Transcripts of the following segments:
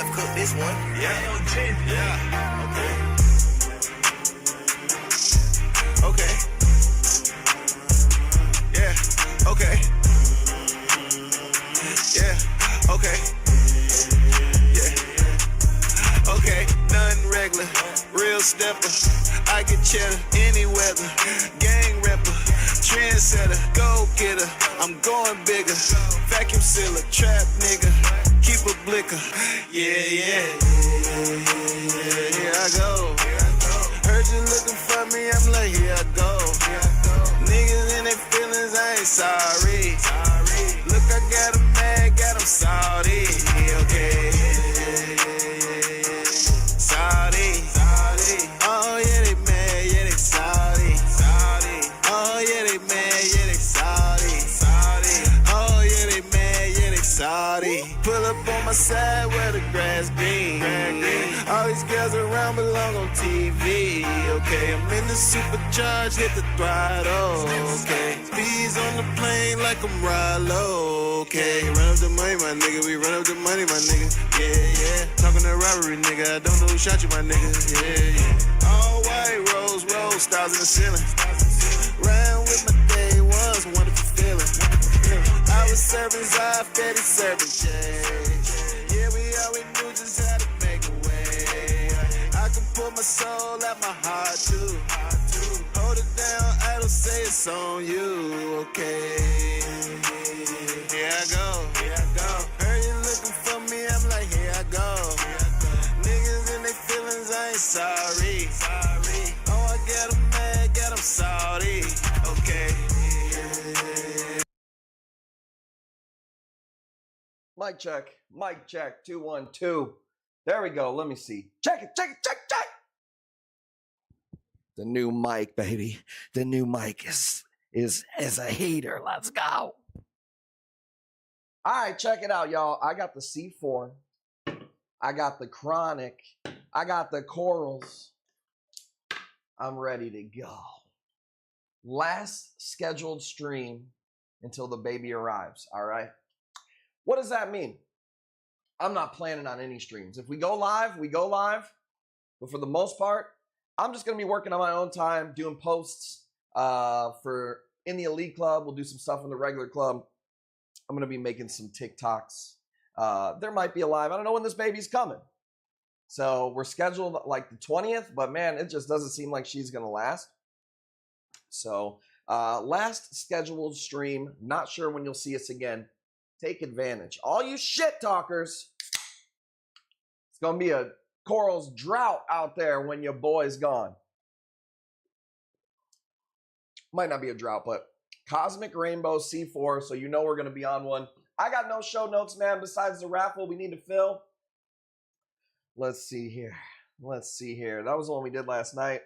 Chef cooked this one. Yeah. Yeah. Okay. Okay. Yeah. Okay. Yeah. Okay. Yeah. Okay. Nothing regular. Real stepper. I get cheddar any weather. Gang rapper. Trendsetter. Go getter. I'm going bigger. Vacuum sealer. Trap nigga. Keep a blicker. Yeah, yeah. Here I go. Heard you looking for me. I'm like, here I go. Niggas in their feelings. I ain't sorry. Look, I got 'em mad. Got 'em salty. Okay. Salty. Oh, yeah, they mad. Yeah, they salty. Oh, yeah, they mad. Yeah, they salty. Oh, yeah, they mad. Yeah, they salty. Pull up on my side where the grass green. All these girls around belong on TV. Okay, I'm in the supercharged, hit the throttle. Okay, speeds on the plane like I'm Rollo. Okay, run up the money, my nigga. We run up the money, my nigga. Yeah, yeah. Talking to robbery, nigga. I don't know who shot you, my nigga. Yeah, yeah. All white, rose, stars in the ceiling. Ran with my day ones, wonderful feeling. I was serving Zai, Fetty serving Jay. Yeah, we always knew just how to make a way. I can put my soul at my heart too. Hold it down, I don't say it's on you, okay. Here I go. Heard you looking for me, I'm like, here I go. Niggas in their feelings, I ain't sorry. Oh, I got 'em mad, got 'em salty, okay. Mic check, 2 1 2. There we go. Let me see. Check it. The new mic, baby. The new mic is a heater. Let's go. All right, check it out, y'all. I got the C4. I got the Chronic. I got the Corals. I'm ready to go. Last scheduled stream until the baby arrives, all right? What does that mean? I'm not planning on any streams. If we go live, we go live. But for the most part, I'm just going to be working on my own time, doing posts for in the Elite Club. We'll do some stuff in the regular club. I'm going to be making some TikToks. There might be a live. I don't know when this baby's coming. So we're scheduled like the 20th, but man, it just doesn't seem like she's going to last. So last scheduled stream. Not sure when you'll see us again. Take advantage. All you shit talkers, it's going to be a Corals drought out there when your boy's gone. Might not be a drought, but Cosmic Rainbow C4, so you know we're going to be on one. I got no show notes, man, besides the raffle we need to fill. Let's see here. That was the one we did last night.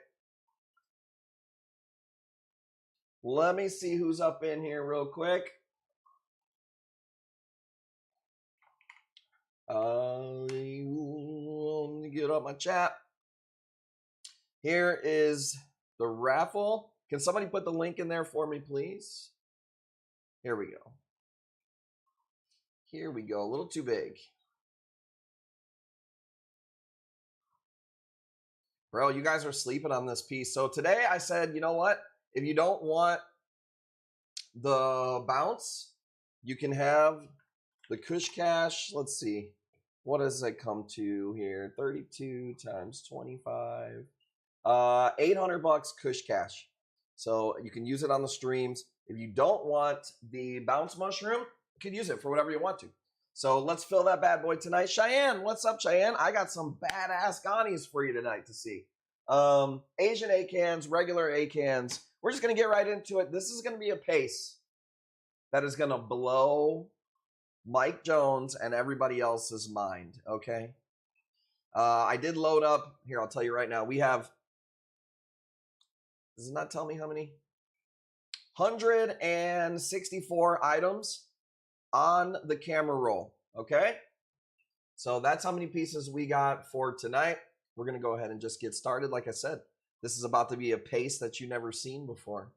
Let me see who's up in here real quick. Let me get up my chat. Here is the raffle. Can somebody put the link in there for me, please? Here we go. A little too big. Bro, you guys are sleeping on this piece. So today I said, you know what? If you don't want the bounce, you can have the Kush Cash. Let's see. What does it come to here? 32 times 25. $800 Kush Cash. So you can use it on the streams. If you don't want the bounce mushroom, you can use it for whatever you want to. So let's fill that bad boy tonight. Cheyenne, what's up, Cheyenne? I got some badass Ghanies for you tonight to see. Asian A-cans, regular A-cans. We're just going to get right into it. This is going to be a pace that is going to blow Mike Jones and everybody else's mind, okay? I did load up. Here, I'll tell you right now. We have, does it not tell me how many? 164 items on the camera roll, okay? So that's how many pieces we got for tonight. We're going to go ahead and just get started. Like I said, this is about to be a pace that you've never seen before.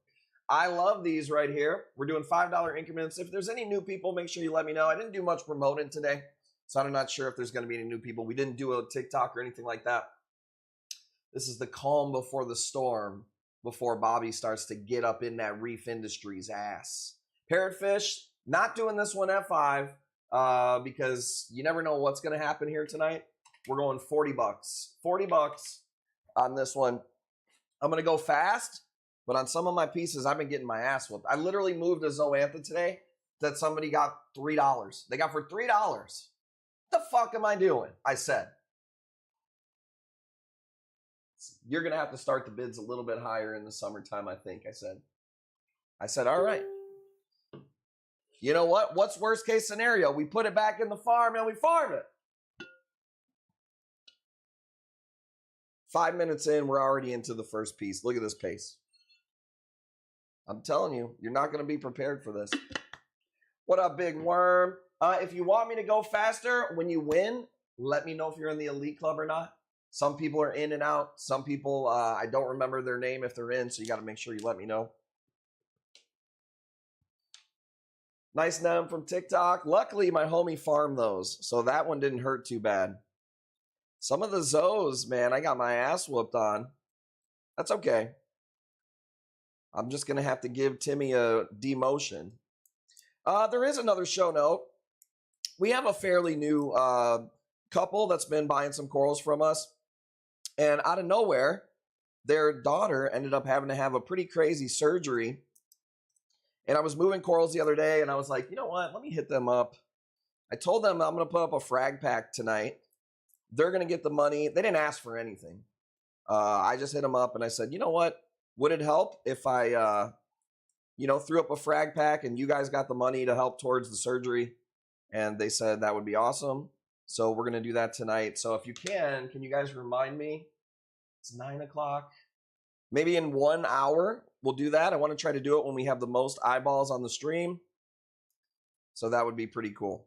I love these right here. We're doing $5 increments. If there's any new people, make sure you let me know. I didn't do much promoting today. So I'm not sure if there's going to be any new people. We didn't do a TikTok or anything like that. This is the calm before the storm, before Bobby starts to get up in that reef industry's ass. Parrotfish, not doing this one at 5 because you never know what's going to happen here tonight. We're going 40 bucks. 40 bucks on this one. I'm going to go fast, but on some of my pieces, I've been getting my ass whooped. I literally moved a Zoantha today that somebody got $3. They got for $3. What the fuck am I doing? I said. You're going to have to start the bids a little bit higher in the summertime, I think, I said, all right. You know what? What's worst case scenario? We put it back in the farm and we farm it. 5 minutes in, we're already into the first piece. Look at this pace. I'm telling you, you're not going to be prepared for this. What up, Big Worm? If you want me to go faster when you win, let me know if you're in the elite club or not. Some people are in and out. Some people, I don't remember their name if they're in, so you got to make sure you let me know. Nice name from TikTok. Luckily, my homie farmed those, so that one didn't hurt too bad. Some of the Zoes, man, I got my ass whooped on. That's okay. I'm just going to have to give Timmy a demotion. There is another show note. We have a fairly new couple that's been buying some corals from us. And out of nowhere, their daughter ended up having to have a pretty crazy surgery. And I was moving corals the other day, and I was like, you know what? Let me hit them up. I told them I'm going to put up a frag pack tonight. They're going to get the money. They didn't ask for anything. I just hit them up, and I said, you know what? Would it help if I, threw up a frag pack and you guys got the money to help towards the surgery? And they said that would be awesome. So we're going to do that tonight. So if you can you guys remind me? It's 9 o'clock. Maybe in 1 hour, we'll do that. I want to try to do it when we have the most eyeballs on the stream. So that would be pretty cool.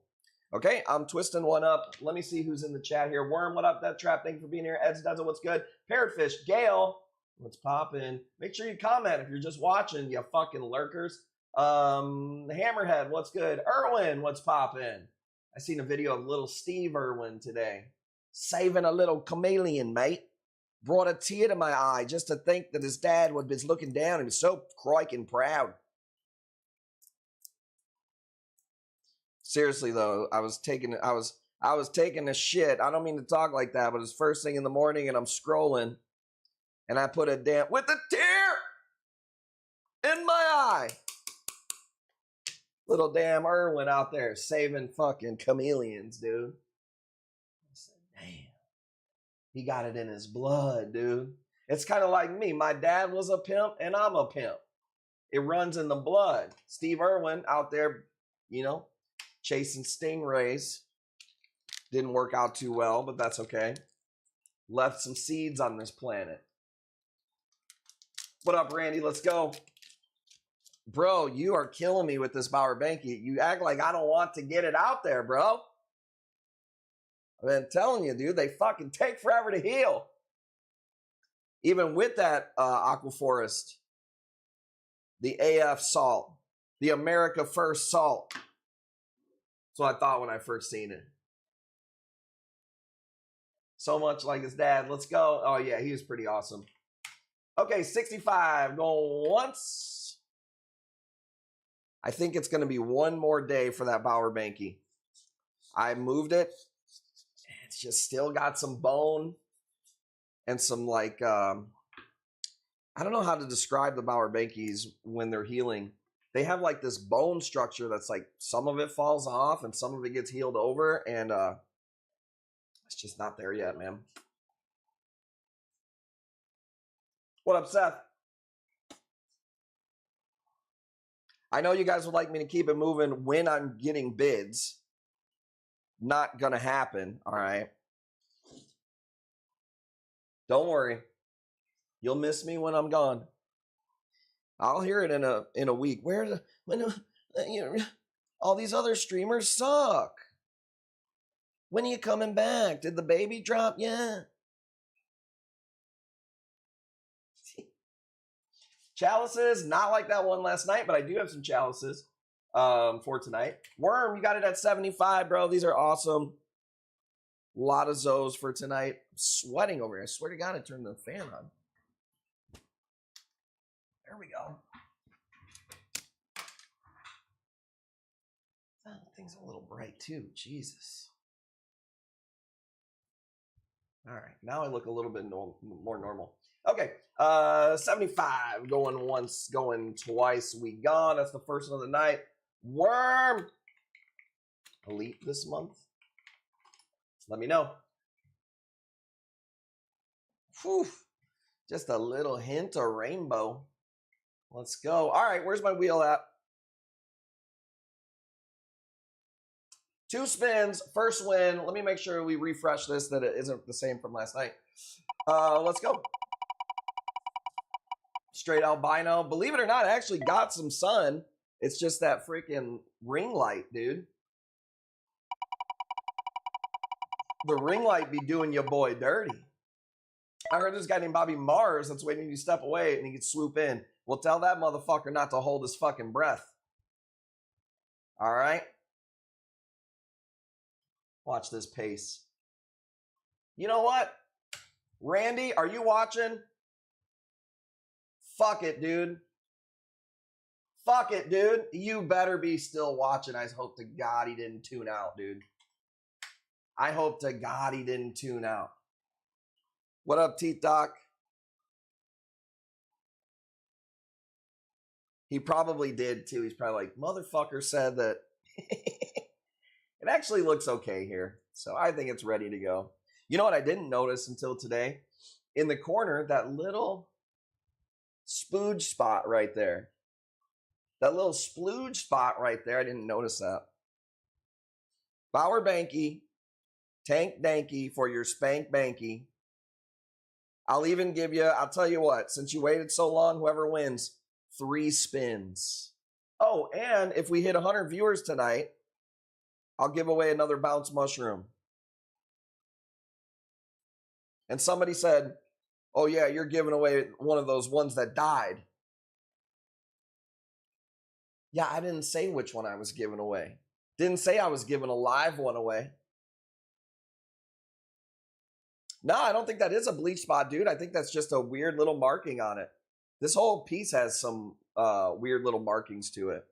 Okay, I'm twisting one up. Let me see who's in the chat here. Worm, what up? That Trap, thank you for being here. Eds does it. What's good? Parrotfish, Gail, what's poppin'? Make sure you comment if you're just watching, you fucking lurkers. Hammerhead, what's good? Irwin, what's poppin'? I seen a video of little Steve Irwin today. Saving a little chameleon, mate. Brought a tear to my eye just to think that his dad was looking down. He was so crikey proud. Seriously though, I was taking a shit. I don't mean to talk like that, but it's first thing in the morning and I'm scrolling and I put a damn with a tear in my eye. Little damn Irwin out there saving fucking chameleons, dude. I said, damn. He got it in his blood, dude. It's kind of like me. My dad was a pimp and I'm a pimp. It runs in the blood. Steve Irwin out there, chasing stingrays. Didn't work out too well, but that's okay. Left some seeds on this planet. What up, Randy? Let's go. Bro, you are killing me with this Bauer Banky. You act like I don't want to get it out there, bro. I've been telling you, dude, they fucking take forever to heal. Even with that Aquaforest, the AF salt, the America First salt. That's what I thought when I first seen it. So much like his dad. Let's go. Oh, yeah, he was pretty awesome. Okay, 65. Going once. I think it's going to be one more day for that Bauer Banky. I moved it. It's just still got some bone and some I don't know how to describe the Bauer Bankies when they're healing. They have like this bone structure that's like some of it falls off and some of it gets healed over, and it's just not there yet, man. What up, Seth? I know you guys would like me to keep it moving when I'm getting bids. Not gonna happen, all right? Don't worry. You'll miss me when I'm gone. I'll hear it in a week. All these other streamers suck. When are you coming back? Did the baby drop? Yeah. Chalices, not like that one last night, but I do have some chalices for tonight. Worm, you got it at 75, bro. These are awesome. A lot of Zoes for tonight. I'm sweating over here. I swear to God, I turned the fan on. There we go. That thing's a little bright too. Jesus. All right, now I look a little bit more normal. Okay, 75 going once, going twice. We gone. That's the first one of the night. Worm. Elite this month. Let me know. Whew. Just a little hint of rainbow. Let's go. All right, where's my wheel at? 2 spins, first win. Let me make sure we refresh this, that it isn't the same from last night. Let's go. Straight albino. Believe it or not, I actually got some sun. It's just that freaking ring light, dude. The ring light be doing your boy dirty. I heard this guy named Bobby Mars that's waiting to step away and he can swoop in. Well, tell that motherfucker not to hold his fucking breath. All right? Watch this pace. You know what? Randy, are you watching? Fuck it, dude. Fuck it, dude. You better be still watching. I hope to God he didn't tune out, dude. I hope to God he didn't tune out. What up, Teeth Doc? He probably did too. He's probably like, motherfucker said that. It actually looks okay here. So I think it's ready to go. You know what I didn't notice until today? In the corner, that little splooge spot right there. That little splooge spot right there. I didn't notice that. Bauer Banky. Tank Danky for your Spank Banky. I'll even give you, I'll tell you what, since you waited so long, whoever wins, 3 spins. Oh, and if we hit 100 viewers tonight, I'll give away another bounce mushroom. And somebody said, oh yeah, you're giving away one of those ones that died. Yeah, I didn't say which one I was giving away. Didn't say I was giving a live one away. No, I don't think that is a bleach spot, dude. I think that's just a weird little marking on it. This whole piece has some weird little markings to it.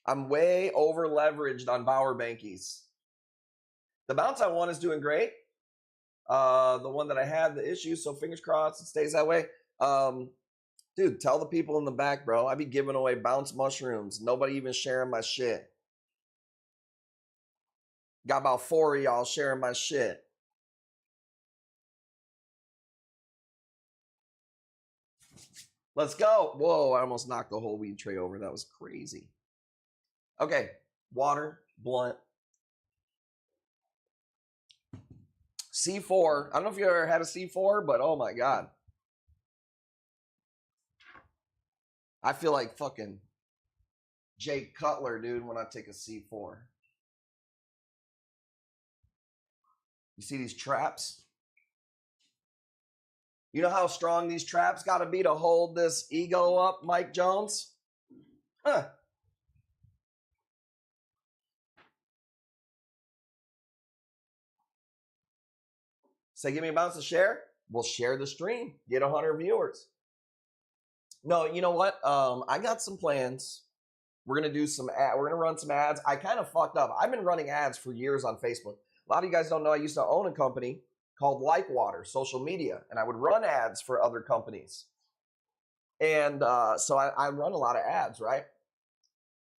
I'm way over leveraged on Bauer Bankies. The bounce I won is doing great. The one that I had the issue, so fingers crossed it stays that way. Dude, tell the people in the back, bro. I be giving away bounce mushrooms. Nobody even sharing my shit. Got about 4 of y'all sharing my shit. Let's go. Whoa, I almost knocked the whole weed tray over. That was crazy. Okay, water, blunt. C4. I don't know if you ever had a C4, but oh my God. I feel like fucking Jake Cutler, dude, when I take a C4. You see these traps? You know how strong these traps got to be to hold this ego up, Mike Jones? Huh. Say, give me a bounce to share. We'll share the stream. Get 100 viewers. No, you know what? I got some plans. We're gonna do some ad. We're gonna run some ads. I kind of fucked up. I've been running ads for years on Facebook. A lot of you guys don't know I used to own a company called Like Water Social Media, and I would run ads for other companies. And so I run a lot of ads, right?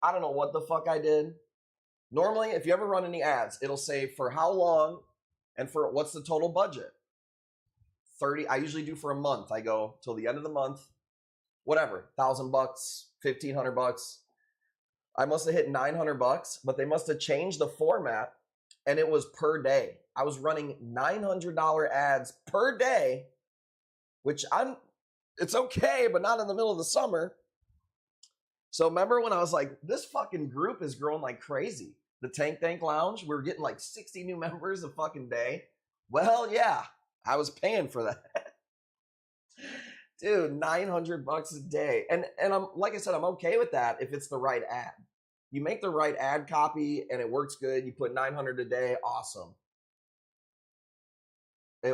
I don't know what the fuck I did. Normally, if you ever run any ads, it'll say for how long and for what's the total budget. 30. I usually do for a month. I go till the end of the month. Whatever, $1,000, $1,500. I must have hit $900, but they must have changed the format, and it was per day. I was running $900 ads per day, which it's okay, but not in the middle of the summer. So remember when I was like, this fucking group is growing like crazy. The Tank Tank Lounge, we were getting like 60 new members a fucking day. Well, yeah, I was paying for that. Dude, $900 a day. And I'm, like I said, I'm okay with that if it's the right ad. You make the right ad copy and it works good. You put 900 a day. Awesome.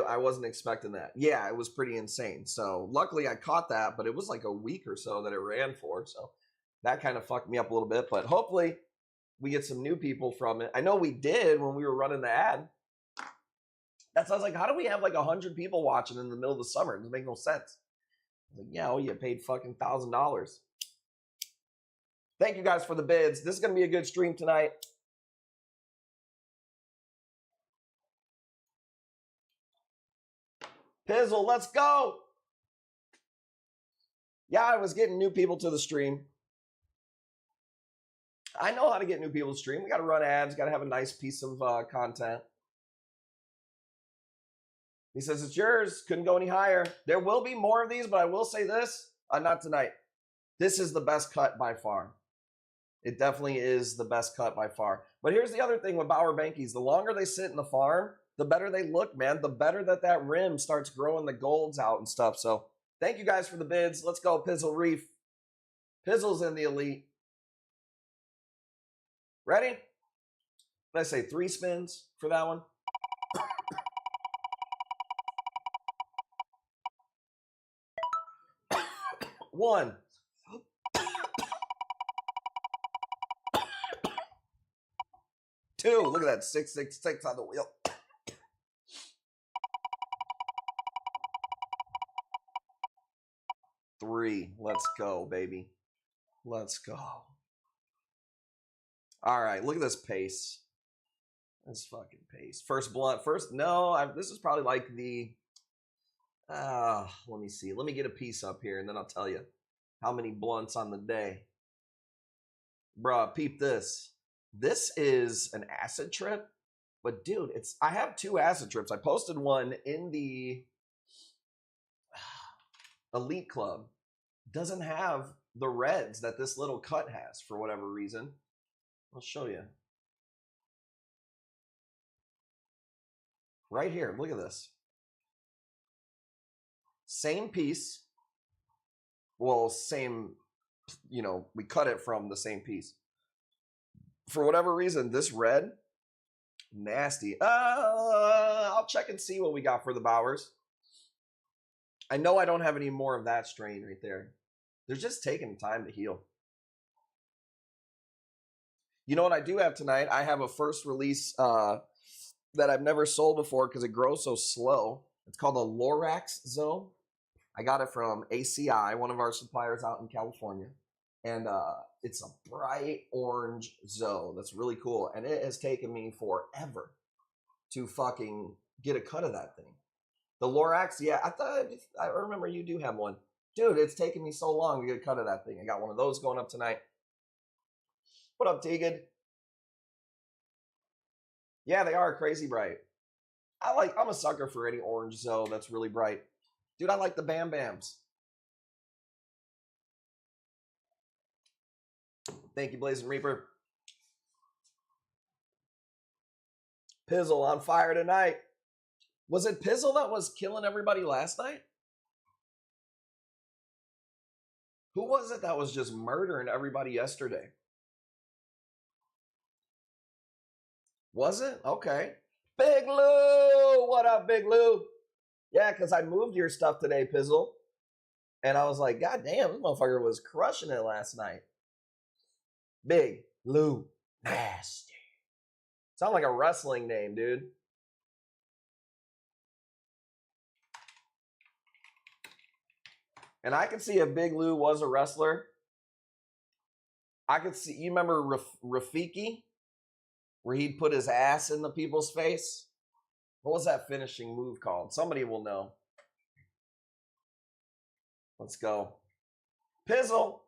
I wasn't expecting that. Yeah, it was pretty insane. So luckily I caught that, but it was like a week or so that it ran for. So that kind of fucked me up a little bit, but hopefully we get some new people from it. I know we did when we were running the ad. That's, I was like, how do we have like 100 people watching in the middle of the summer? It doesn't make no sense. I was like, yeah, well, you paid fucking $1,000. Thank you guys for the bids. This is going to be a good stream tonight. Pizzle, let's go. Yeah, I was getting new people to the stream. I know how to get new people to stream. We got to run ads. Got to have a nice piece of content. He says, it's yours. Couldn't go any higher. There will be more of these, but I will say this. Not tonight. This is the best cut by far. It definitely is the best cut by far. But here's the other thing with Bauer Bankies. The longer they sit in the farm, the better they look, man. The better that rim starts growing the golds out and stuff. So thank you guys for the bids. Let's go, Pizzle Reef. Pizzle's in the elite. Ready? Did I say 3 spins for that one? 1. 2. Look at that. 666 on the wheel. 3. Let's go, baby. Let's go. All right. Look at this pace. This fucking pace. First blunt. First, no. This is probably like the... let me see. Let me get a piece up here, and then I'll tell you how many blunts on the day. Bruh, peep this. This is an acid trip, but dude, I have 2 acid trips. I posted one in the Elite Club. Doesn't have the reds that this little cut has for whatever reason. I'll show you. Right here, look at this. Same piece. Well, same, we cut it from the same piece. For whatever reason, this red, nasty. I'll check and see what we got for the Bowers. I know I don't have any more of that strain right there. They're just taking time to heal. You know what I do have tonight? I have a first release that I've never sold before because it grows so slow. It's called a Lorax Zone. I got it from ACI, one of our suppliers out in California. And it's a bright orange Zoe that's really cool. And it has taken me forever to fucking get a cut of that thing. The Lorax, yeah, I remember you do have one. Dude, it's taken me so long to get a cut of that thing. I got one of those going up tonight. What up, Tegan? Yeah, they are crazy bright. I'm a sucker for any orange Zoe that's really bright. Dude, I like the Bam Bams. Thank you, Blazing Reaper. Pizzle on fire tonight. Was it Pizzle that was killing everybody last night? Who was it that was just murdering everybody yesterday? Was it? Okay. Big Lou! What up, Big Lou? Yeah, because I moved your stuff today, Pizzle. And I was like, God damn, this motherfucker was crushing it last night. Big Lou Nasty. Sound like a wrestling name, dude. And I could see if Big Lou was a wrestler. I could see, you remember Rafiki? Where he'd put his ass in the people's face? What was that finishing move called? Somebody will know. Let's go. Pizzle.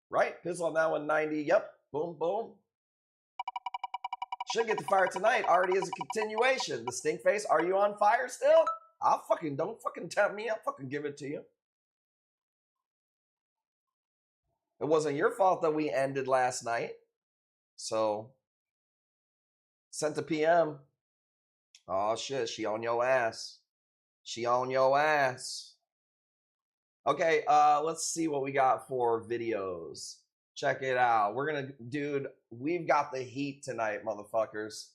Right? Pizzle on that one, 90. Yep. Boom, boom. Should get the fire tonight. Already is a continuation. The stink face. Are you on fire still? Don't fucking tempt me. I'll fucking give it to you. It wasn't your fault that we ended last night. So, sent a PM. Oh shit, she on your ass. She on your ass. Okay, let's see what we got for videos. Check it out. Dude, we've got the heat tonight, motherfuckers.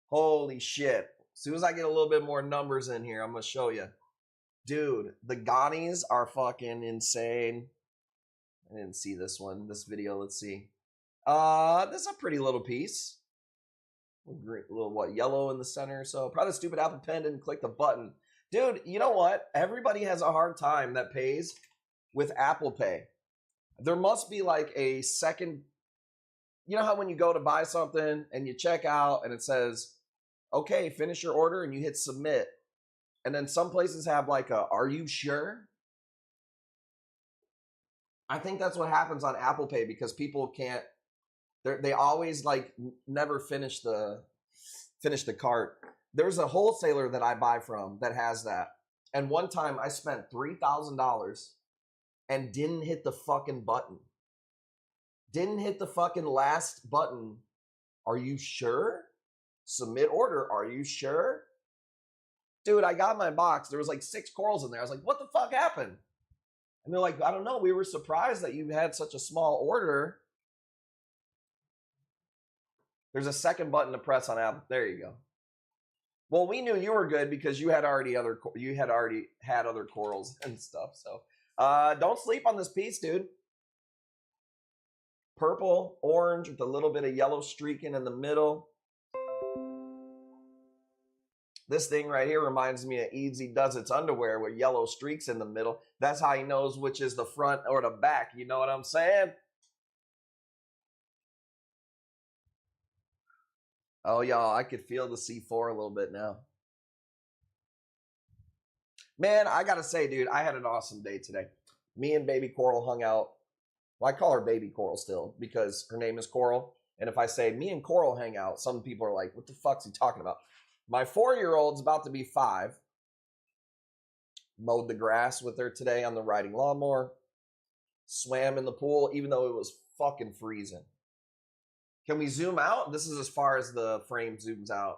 Holy shit. As soon as I get a little bit more numbers in here, I'm going to show you. Dude, the Ghanies are fucking insane. I didn't see this video. Let's see. This is a pretty little piece. Little what, yellow in the center. So probably the stupid Apple Pen didn't click the button. Dude, you know what? Everybody has a hard time that pays with Apple Pay. There must be like a second. You know how when you go to buy something and you check out and it says, okay, finish your order, and you hit submit. And then some places have like a, are you sure? I think that's what happens on Apple Pay because people can't, they always like never finish the cart. There's a wholesaler that I buy from that has that. And one time I spent $3,000 and didn't hit the fucking button. Didn't hit the fucking last button. Are you sure? Submit order. Are you sure? Dude, I got my box. There was like 6 corals in there. I was like, what the fuck happened? And they're like, I don't know. We were surprised that you had such a small order. There's a second button to press on Apple. There you go. Well, we knew you were good because you had already had other corals and stuff. So don't sleep on this piece, dude. Purple, orange with a little bit of yellow streaking in the middle. This thing right here reminds me of Easy Does Its underwear with yellow streaks in the middle. That's how he knows which is the front or the back. You know what I'm saying? Oh, y'all, I could feel the C4 a little bit now. Man, I got to say, dude, I had an awesome day today. Me and Baby Coral hung out. Well, I call her Baby Coral still because her name is Coral. And if I say me and Coral hang out, some people are like, what the fuck's he talking about? My 4-year-old's about to be 5. Mowed the grass with her today on the riding lawnmower. Swam in the pool, even though it was fucking freezing. Can we zoom out? This is as far as the frame zooms out.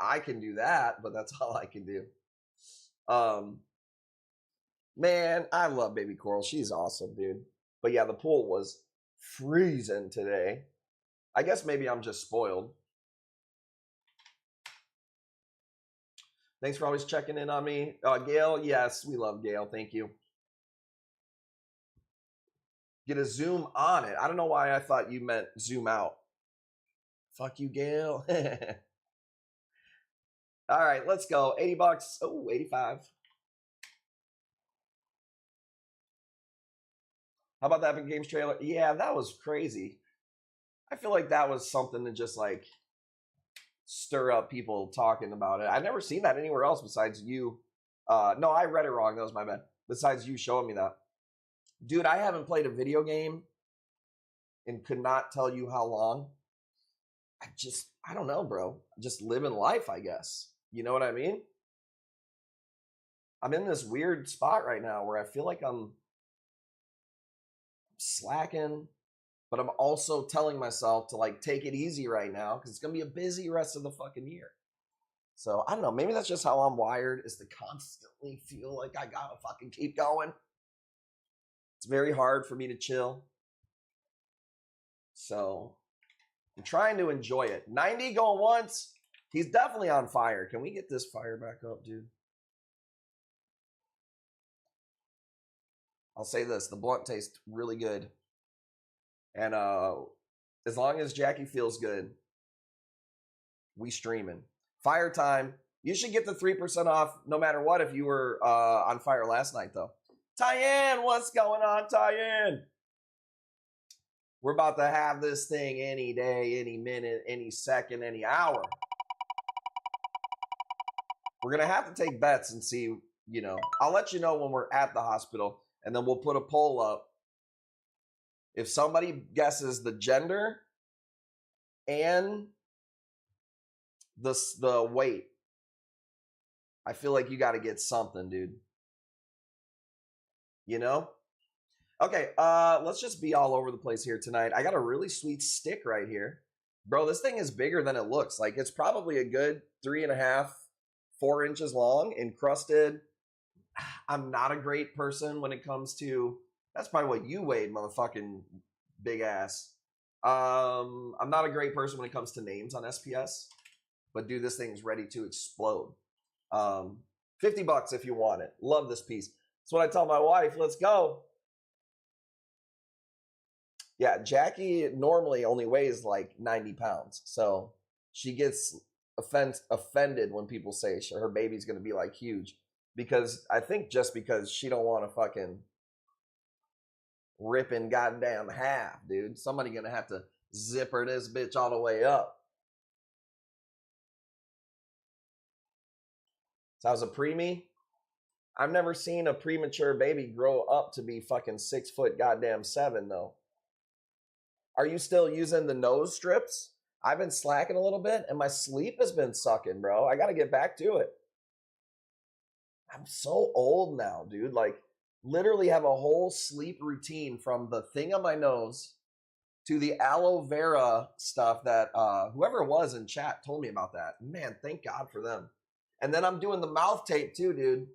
I can do that, but that's all I can do. Man, I love Baby Coral. She's awesome, dude. But yeah, the pool was freezing today. I guess maybe I'm just spoiled. Thanks for always checking in on me. Gail, yes, we love Gail. Thank you. Get a zoom on it. I don't know why I thought you meant zoom out. Fuck you, Gail. All right, let's go. 80 bucks. Oh, 85. How about the Epic Games trailer? Yeah, that was crazy. I feel like that was something to just like stir up people talking about it. I've never seen that anywhere else besides you. No, I read it wrong. That was my bad. Besides you showing me that. Dude, I haven't played a video game and could not tell you how long. I don't know, bro. Just living life, I guess. You know what I mean? I'm in this weird spot right now where I feel like I'm slacking, but I'm also telling myself to like take it easy right now because it's going to be a busy rest of the fucking year. So I don't know. Maybe that's just how I'm wired, is to constantly feel like I got to fucking keep going. It's very hard for me to chill. So I'm trying to enjoy it. 90 going once. He's definitely on fire. Can we get this fire back up, dude? I'll say this. The blunt tastes really good. And as long as Jackie feels good, we streaming. Fire time. You should get the 3% off no matter what if you were on fire last night, though. Tyann, what's going on, Tyann? We're about to have this thing any day, any minute, any second, any hour. We're going to have to take bets and see, you know. I'll let you know when we're at the hospital, and then we'll put a poll up. If somebody guesses the gender and the weight, I feel like you got to get something, dude. You know? Okay, let's just be all over the place here tonight. I got a really sweet stick right here. Bro, this thing is bigger than it looks. Like, it's probably a good 3.5, 4 inches long, encrusted. I'm not a great person when it comes to That's probably what you weighed, motherfucking big ass. I'm not a great person when it comes to names on SPS, but dude, this thing's ready to explode. 50 bucks if you want it. Love this piece. That's what I tell my wife. Let's go. Yeah, Jackie normally only weighs like 90 pounds. So she gets offended when people say her baby's going to be like huge. Because I think just because she don't want to fucking rip in goddamn half, dude. Somebody going to have to zipper this bitch all the way up. So I was a preemie. I've never seen a premature baby grow up to be fucking 6 foot goddamn 7 though. Are you still using the nose strips? I've been slacking a little bit and my sleep has been sucking, bro. I got to get back to it. I'm so old now, dude. Like, literally have a whole sleep routine from the thing on my nose to the aloe vera stuff that whoever it was in chat told me about that. Man, thank God for them. And then I'm doing the mouth tape too, dude.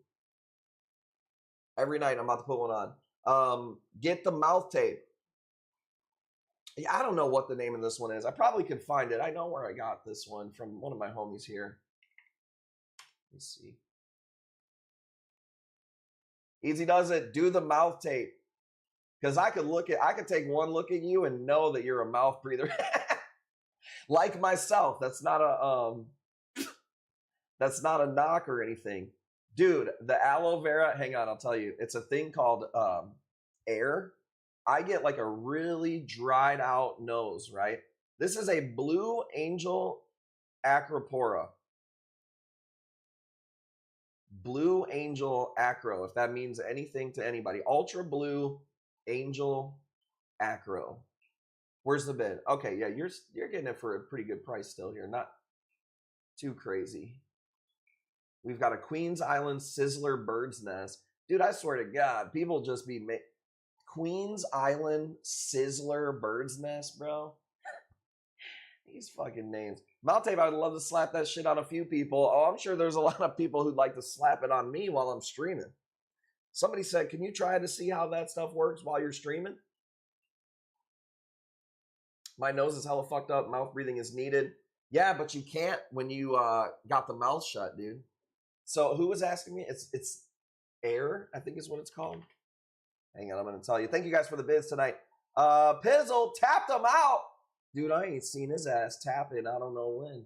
Every night I'm about to put one on. Get the mouth tape. Yeah, I don't know what the name of this one is. I probably could find it. I know where I got this one from one of my homies here. Let's see. Easy does it. Do the mouth tape. Because I could take one look at you and know that you're a mouth breather. Like myself. That's not a knock or anything. Dude, the aloe vera, hang on, I'll tell you. It's a thing called air. I get like a really dried out nose, right? This is a Blue Angel Acropora. Blue Angel Acro, if that means anything to anybody. Ultra Blue Angel Acro. Where's the bid? Okay, yeah, you're getting it for a pretty good price still here. Not too crazy. We've got a Queens Island Sizzler Bird's Nest. Dude, I swear to God, people just be... Queens Island Sizzler Bird's Nest, bro. These fucking names. Mouth tape, I'd love to slap that shit on a few people. Oh, I'm sure there's a lot of people who'd like to slap it on me while I'm streaming. Somebody said, can you try to see how that stuff works while you're streaming? My nose is hella fucked up. Mouth breathing is needed. Yeah, but you can't when you got the mouth shut, dude. So who was asking me? It's air, I think is what it's called. Hang on, I'm going to tell you. Thank you guys for the bids tonight. Pizzle tapped him out. Dude, I ain't seen his ass tap it. I don't know when.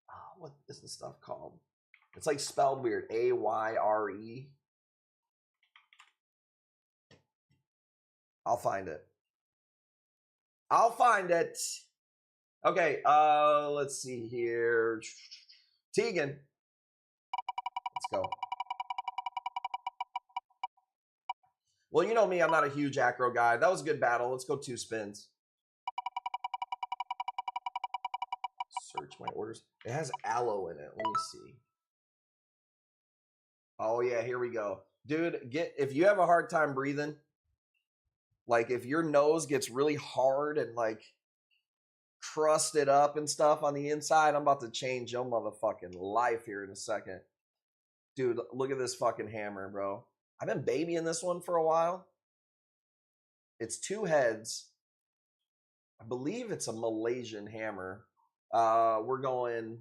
Oh, what is this stuff called? It's like spelled weird. A-Y-R-E. I'll find it. I'll find it. Okay, let's see here. Tegan. Go. Well, you know me, I'm not a huge acro guy. That was a good battle. Let's go 2 spins. Search my orders. It has aloe in it. Let me see. Oh yeah, here we go. Dude, if you have a hard time breathing, like if your nose gets really hard and like crusted up and stuff on the inside, I'm about to change your motherfucking life here in a second. Dude, look at this fucking hammer, bro. I've been babying this one for a while. It's 2 heads. I believe it's a Malaysian hammer. We're going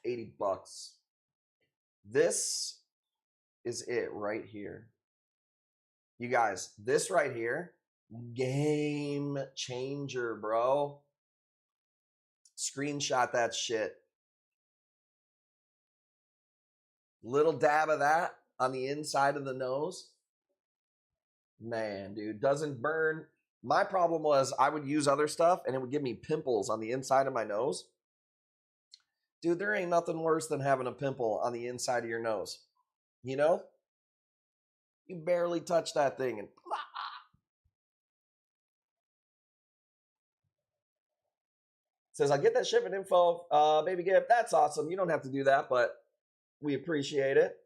80 bucks. This is it right here. You guys, this right here, game changer, bro. Screenshot that shit. Little dab of that on the inside of the nose. Man, dude, doesn't burn. My problem was I would use other stuff and it would give me pimples on the inside of my nose. Dude, there ain't nothing worse than having a pimple on the inside of your nose. You know? You barely touch that thing and... Says, I get that shipment info, baby gift. That's awesome. You don't have to do that, but we appreciate it.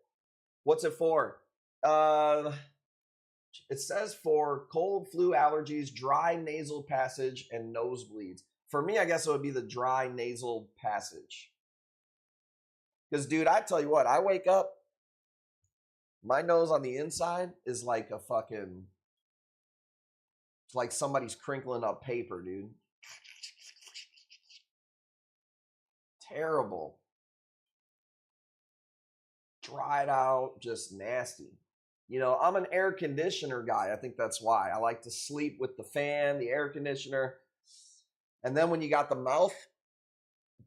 What's it for? It says for cold, flu, allergies, dry nasal passage, and nosebleeds. For me, I guess it would be the dry nasal passage. Because, dude, I tell you what, I wake up My nose on the inside is like a fucking, it's like somebody's crinkling up paper, dude. Terrible. Dried out, just nasty. You know, I'm an air conditioner guy. I think that's why. I like to sleep with the fan, the air conditioner. And then when you got the mouth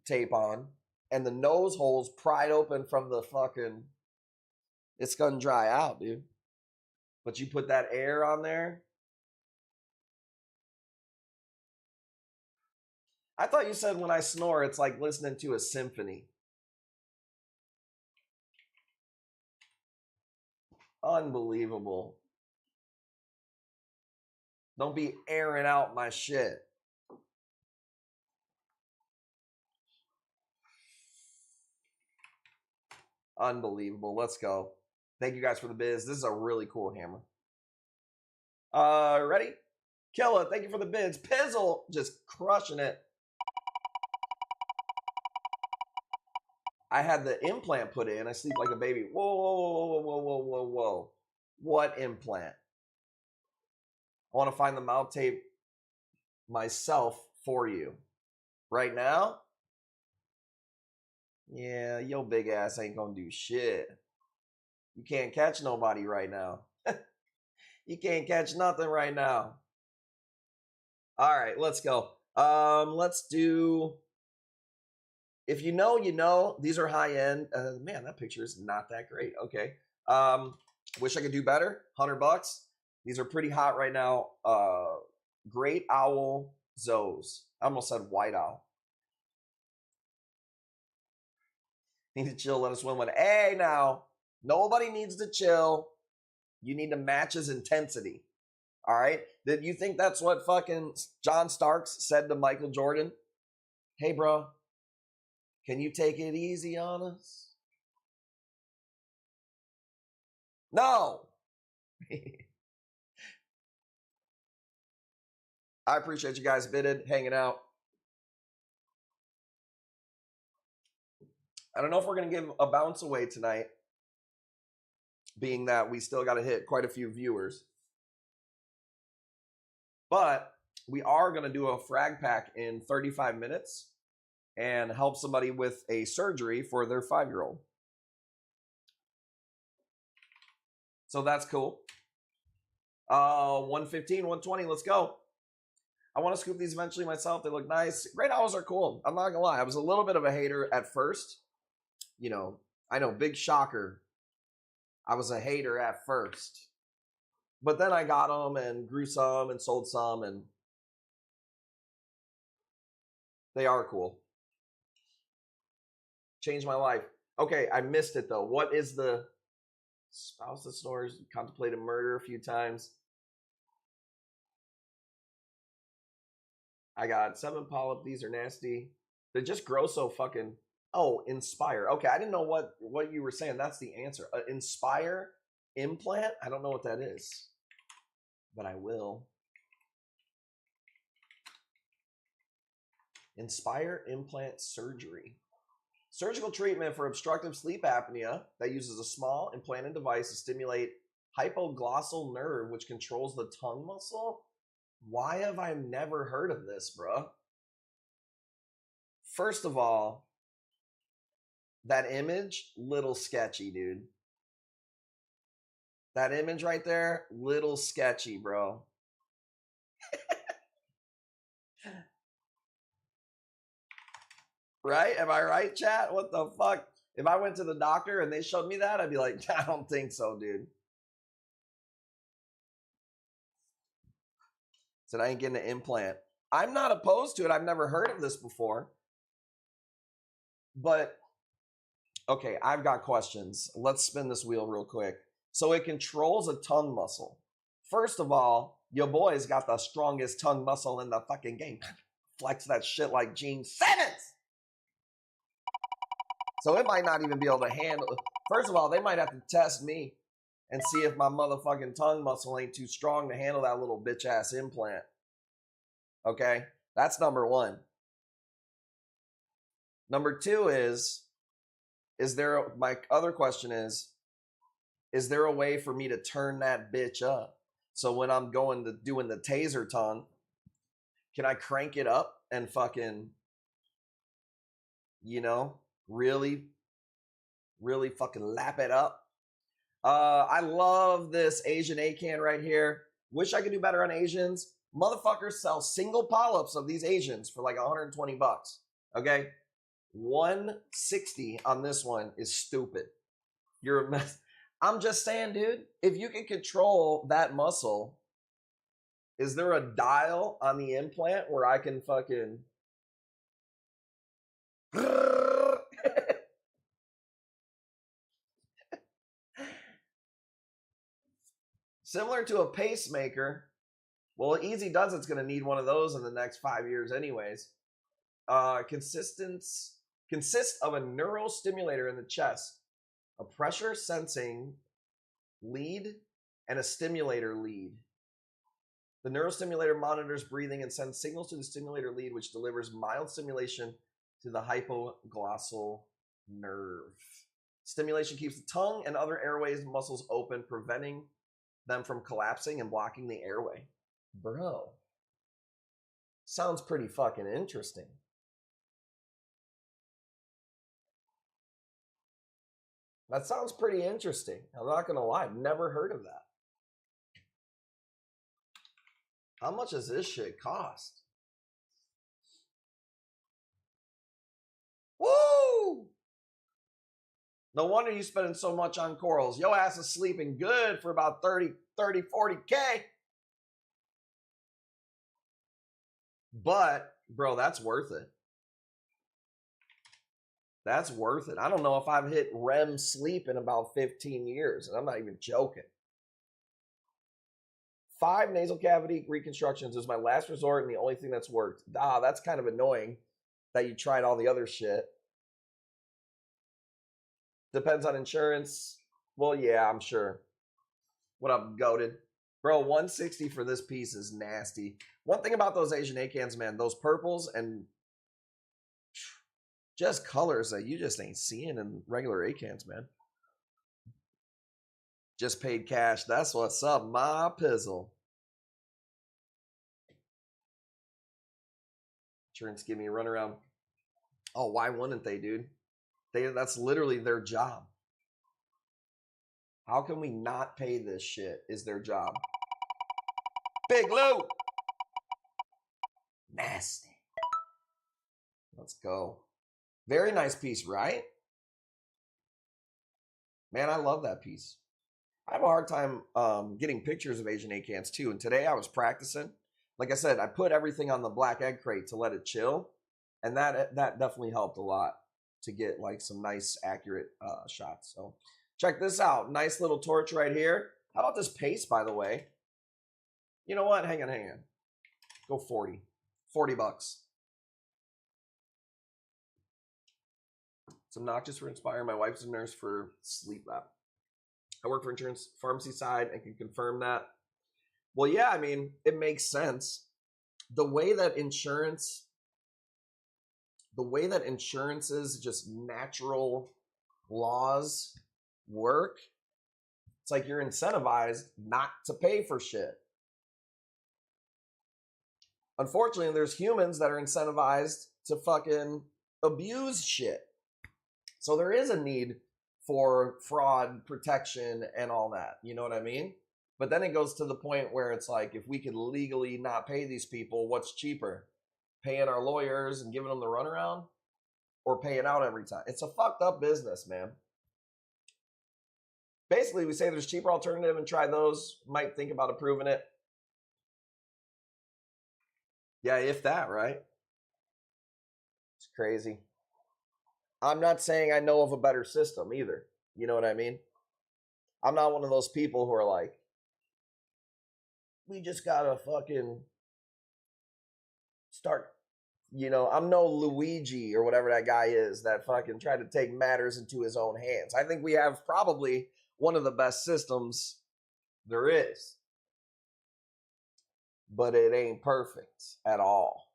tape on and the nose holes pried open from the fucking, it's gonna dry out, dude. But you put that air on there. I thought you said when I snore, it's like listening to a symphony. Unbelievable. Don't be airing out my shit. Unbelievable. Let's go. Thank you guys for the biz. This is a really cool hammer. Ready? Killa, thank you for the bids. Pizzle, just crushing it. I had the implant put in. I sleep like a baby. Whoa, whoa, whoa, whoa, whoa, whoa, whoa. What implant? I want to find the mouth tape myself for you. Right now? Yeah, yo big ass ain't gonna do shit. You can't catch nobody right now. You can't catch nothing right now. All right, let's go. Let's do, if you know, you know. These are high end. Man, that picture is not that great. Okay. Wish I could do better. $100. These are pretty hot right now. Great Owl Zoes. I almost said White Owl. Need to chill, let us win one. Hey, now, nobody needs to chill. You need to match his intensity. All right? Did you think that's what fucking John Starks said to Michael Jordan? Hey, bro, can you take it easy on us? No. I appreciate you guys bidded, hanging out. I don't know if we're going to give a bounce away tonight, being that we still got to hit quite a few viewers. But we are going to do a frag pack in 35 minutes and help somebody with a surgery for their 5-year-old. So that's cool. 115, 120, let's go. I want to scoop these eventually myself. They look nice. Great Owls are cool. I'm not going to lie. I was a little bit of a hater at first. You know, I know, big shocker. I was a hater at first. But then I got them and grew some and sold some, and they are cool. Changed my life. Okay, I missed it though. What is the spouse that snores? Contemplated murder a few times. I got 7 polyp. These are nasty. They just grow so fucking... Oh, Inspire. Okay, I didn't know what you were saying. That's the answer. Inspire implant? I don't know what that is, but I will. Inspire implant surgery. Surgical treatment for obstructive sleep apnea that uses a small implanted device to stimulate hypoglossal nerve, which controls the tongue muscle. Why have I never heard of this, bro? First of all, that image, little sketchy, dude. That image right there, little sketchy, bro. Right? Am I right, chat? What the fuck? If I went to the doctor and they showed me that, I'd be like, I don't think so, dude. Said I ain't getting an implant. I'm not opposed to it. I've never heard of this before. But, okay, I've got questions. Let's spin this wheel real quick. So it controls a tongue muscle. First of all, your boy's got the strongest tongue muscle in the fucking game. Flex that shit like Gene Simmons. So it might not even be able to handle it. First of all, they might have to test me and see if my motherfucking tongue muscle ain't too strong to handle that little bitch ass implant. Okay? That's number one. Number two is there, my other question is Is there a way for me to turn that bitch up? So when I'm going to doing the taser tongue, can I crank it up and fucking, you know, really, really fucking lap it up? I love this Asian A-can right here. Wish I could do better on Asians. Motherfuckers sell single polyps of these Asians for like 120 bucks. Okay? 160 on this one is stupid. You're a mess. I'm just saying, dude, if you can control that muscle, is there a dial on the implant where I can fucking similar to a pacemaker? Well, Easy Does It's going to need one of those in the next 5 years anyways. Consists of a neural stimulator in the chest, a pressure sensing lead, and a stimulator lead. The neurostimulator monitors breathing and sends signals to the stimulator lead, which delivers mild stimulation to the hypoglossal nerve. Stimulation keeps the tongue and other airways muscles open, preventing them from collapsing and blocking the airway. Bro, sounds pretty fucking interesting. That sounds pretty interesting. I'm not gonna lie, I've never heard of that. How much does this shit cost? Woo! No wonder you spending so much on corals. Yo ass is sleeping good for about 30, 40K. But, bro, that's worth it. That's worth it. I don't know if I've hit REM sleep in about 15 years, and I'm not even joking. 5 nasal cavity reconstructions is my last resort and the only thing that's worked. That's kind of annoying that you tried all the other shit. Depends on insurance. Well, yeah, I'm sure. What up, goated? Bro, 160 for this piece is nasty. One thing about those Asian A-cans, man, those purples and just colors that you just ain't seeing in regular A-cans, man. Just paid cash. That's what's up, my pizzle. Insurance give me a runaround. Oh, why wouldn't they, dude? That's literally their job. How can we not pay this shit is their job. Big Lou. Nasty. Let's go. Very nice piece, right? Man, I love that piece. I have a hard time getting pictures of Asian A-cans too. And today I was practicing. Like I said, I put everything on the black egg crate to let it chill. And that definitely helped a lot to get like some nice accurate shots. So check this out. Nice little torch right here. How about this paste, by the way? You know what? Hang on. Go 40. 40 bucks. It's obnoxious for Inspire. My wife's a nurse for Sleep Lab. I work for insurance pharmacy side and can confirm that. Well, yeah, I mean, it makes sense. The way that insurance's just natural laws work, it's like you're incentivized not to pay for shit. Unfortunately, there's humans that are incentivized to fucking abuse shit. So there is a need for fraud protection and all that. You know what I mean? But then it goes to the point where it's like, if we could legally not pay these people, what's cheaper? Paying our lawyers and giving them the runaround, or paying out every time? It's a fucked up business, man. Basically, we say there's cheaper alternative and try those. Might think about approving it. Yeah, if that, right? It's crazy. I'm not saying I know of a better system either. You know what I mean? I'm not one of those people who are like, we just gotta fucking start. You know, I'm no Luigi or whatever that guy is that fucking tried to take matters into his own hands. I think we have probably one of the best systems there is. But it ain't perfect at all.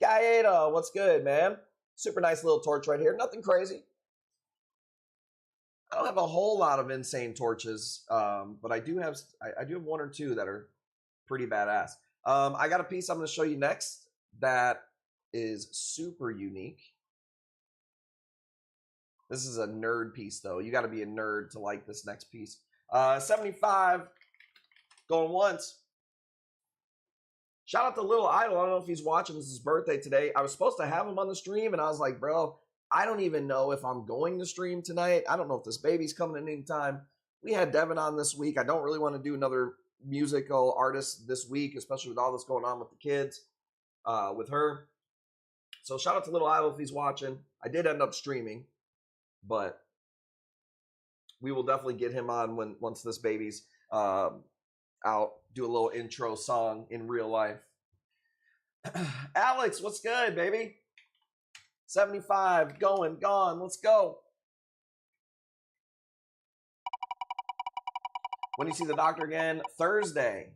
Gaeta, what's good, man? Super nice little torch right here. Nothing crazy. I don't have a whole lot of insane torches, but I do have one or two that are pretty badass. I got a piece I'm going to show you next that is super unique. This is a nerd piece, though. You got to be a nerd to like this next piece. 75, going once. Shout out to Little Idol. I don't know if he's watching. This is his birthday today. I was supposed to have him on the stream, and I was like, bro, I don't even know if I'm going to stream tonight. I don't know if this baby's coming at any time. We had Devin on this week. I don't really want to do another musical artist this week, especially with all this going on with the kids, with her. So shout out to Little Idol if he's watching. I did end up streaming, but we will definitely get him on once this baby's out. Do a little intro song in real life. Alex, what's good, baby? 75, going, gone. Let's go. When do you see the doctor again? Thursday.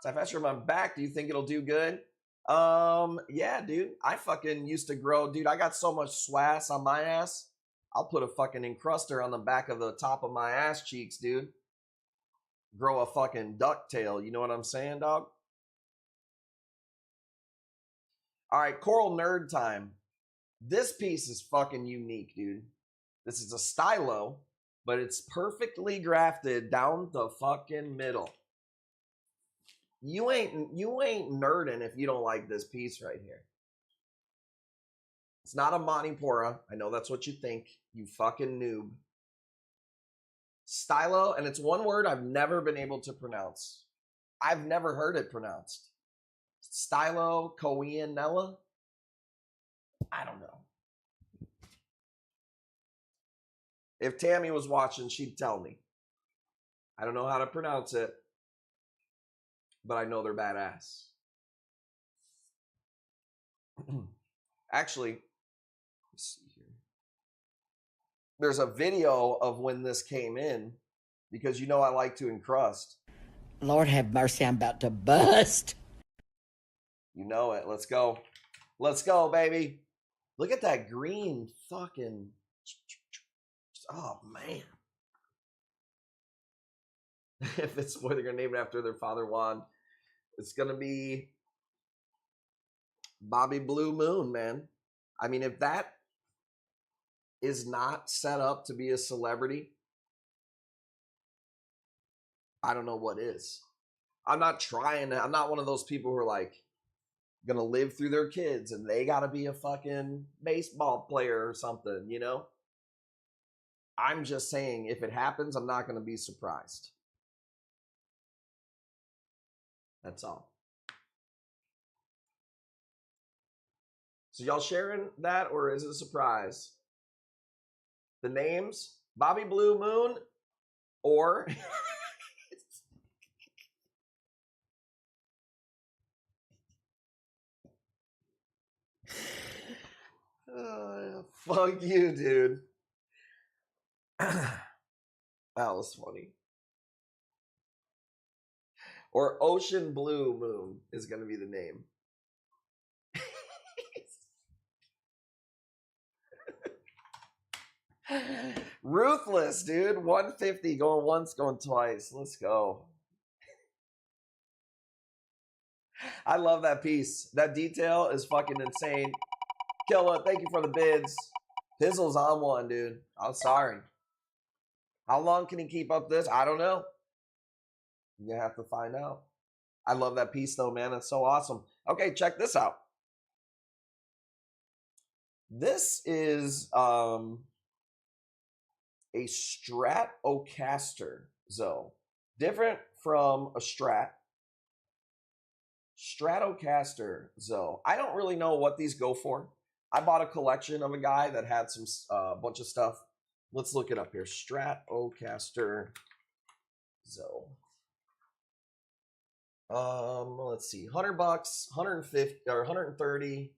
Sylvester, I'm back. Do you think it'll do good? Yeah, dude. I fucking used to grow. Dude, I got so much swass on my ass. I'll put a fucking encruster on the back of the top of my ass cheeks, dude. Grow a fucking ducktail. You know what I'm saying, dog? All right, coral nerd time. This piece is fucking unique, dude. This is a stylo, but it's perfectly grafted down the fucking middle. You ain't nerding if you don't like this piece right here. It's not a Manipura. I know that's what you think, you fucking noob. Stylo, and it's one word I've never been able to pronounce. I've never heard it pronounced. Stylo Coianella? I don't know. If Tammy was watching, she'd tell me. I don't know how to pronounce it, but I know they're badass. Actually, let's see here. There's a video of when this came in, because you know I like to encrust. Lord have mercy, I'm about to bust. You know it. Let's go. Let's go, baby. Look at that green fucking... Oh, man. If it's boy, they're going to name it after their father, Juan. It's going to be Bobby Blue Moon, man. I mean, if that is not set up to be a celebrity, I don't know what is. I'm not trying to... I'm not one of those people who are like, gonna live through their kids and they gotta be a fucking baseball player or something, you know? I'm just saying, if it happens, I'm not gonna be surprised. That's all. So y'all sharing that, or is it a surprise? The names? Bobby Blue Moon or... fuck you, dude. That was funny. Or Ocean Blue Moon is going to be the name. Ruthless, dude. 150, going once, going twice. Let's go. I love that piece. That detail is fucking insane. Killa, thank you for the bids. Pizzle's on one, dude. I'm sorry. How long can he keep up this? I don't know. You have to find out. I love that piece, though, man. It's so awesome. Okay, check this out. This is a Stratocaster Zoe. Different from a Strat. Stratocaster Zoe. I don't really know what these go for. I bought a collection of a guy that had some bunch of stuff. Let's look it up here. Stratocaster Zoe. Let's see. $100, 150 or 130.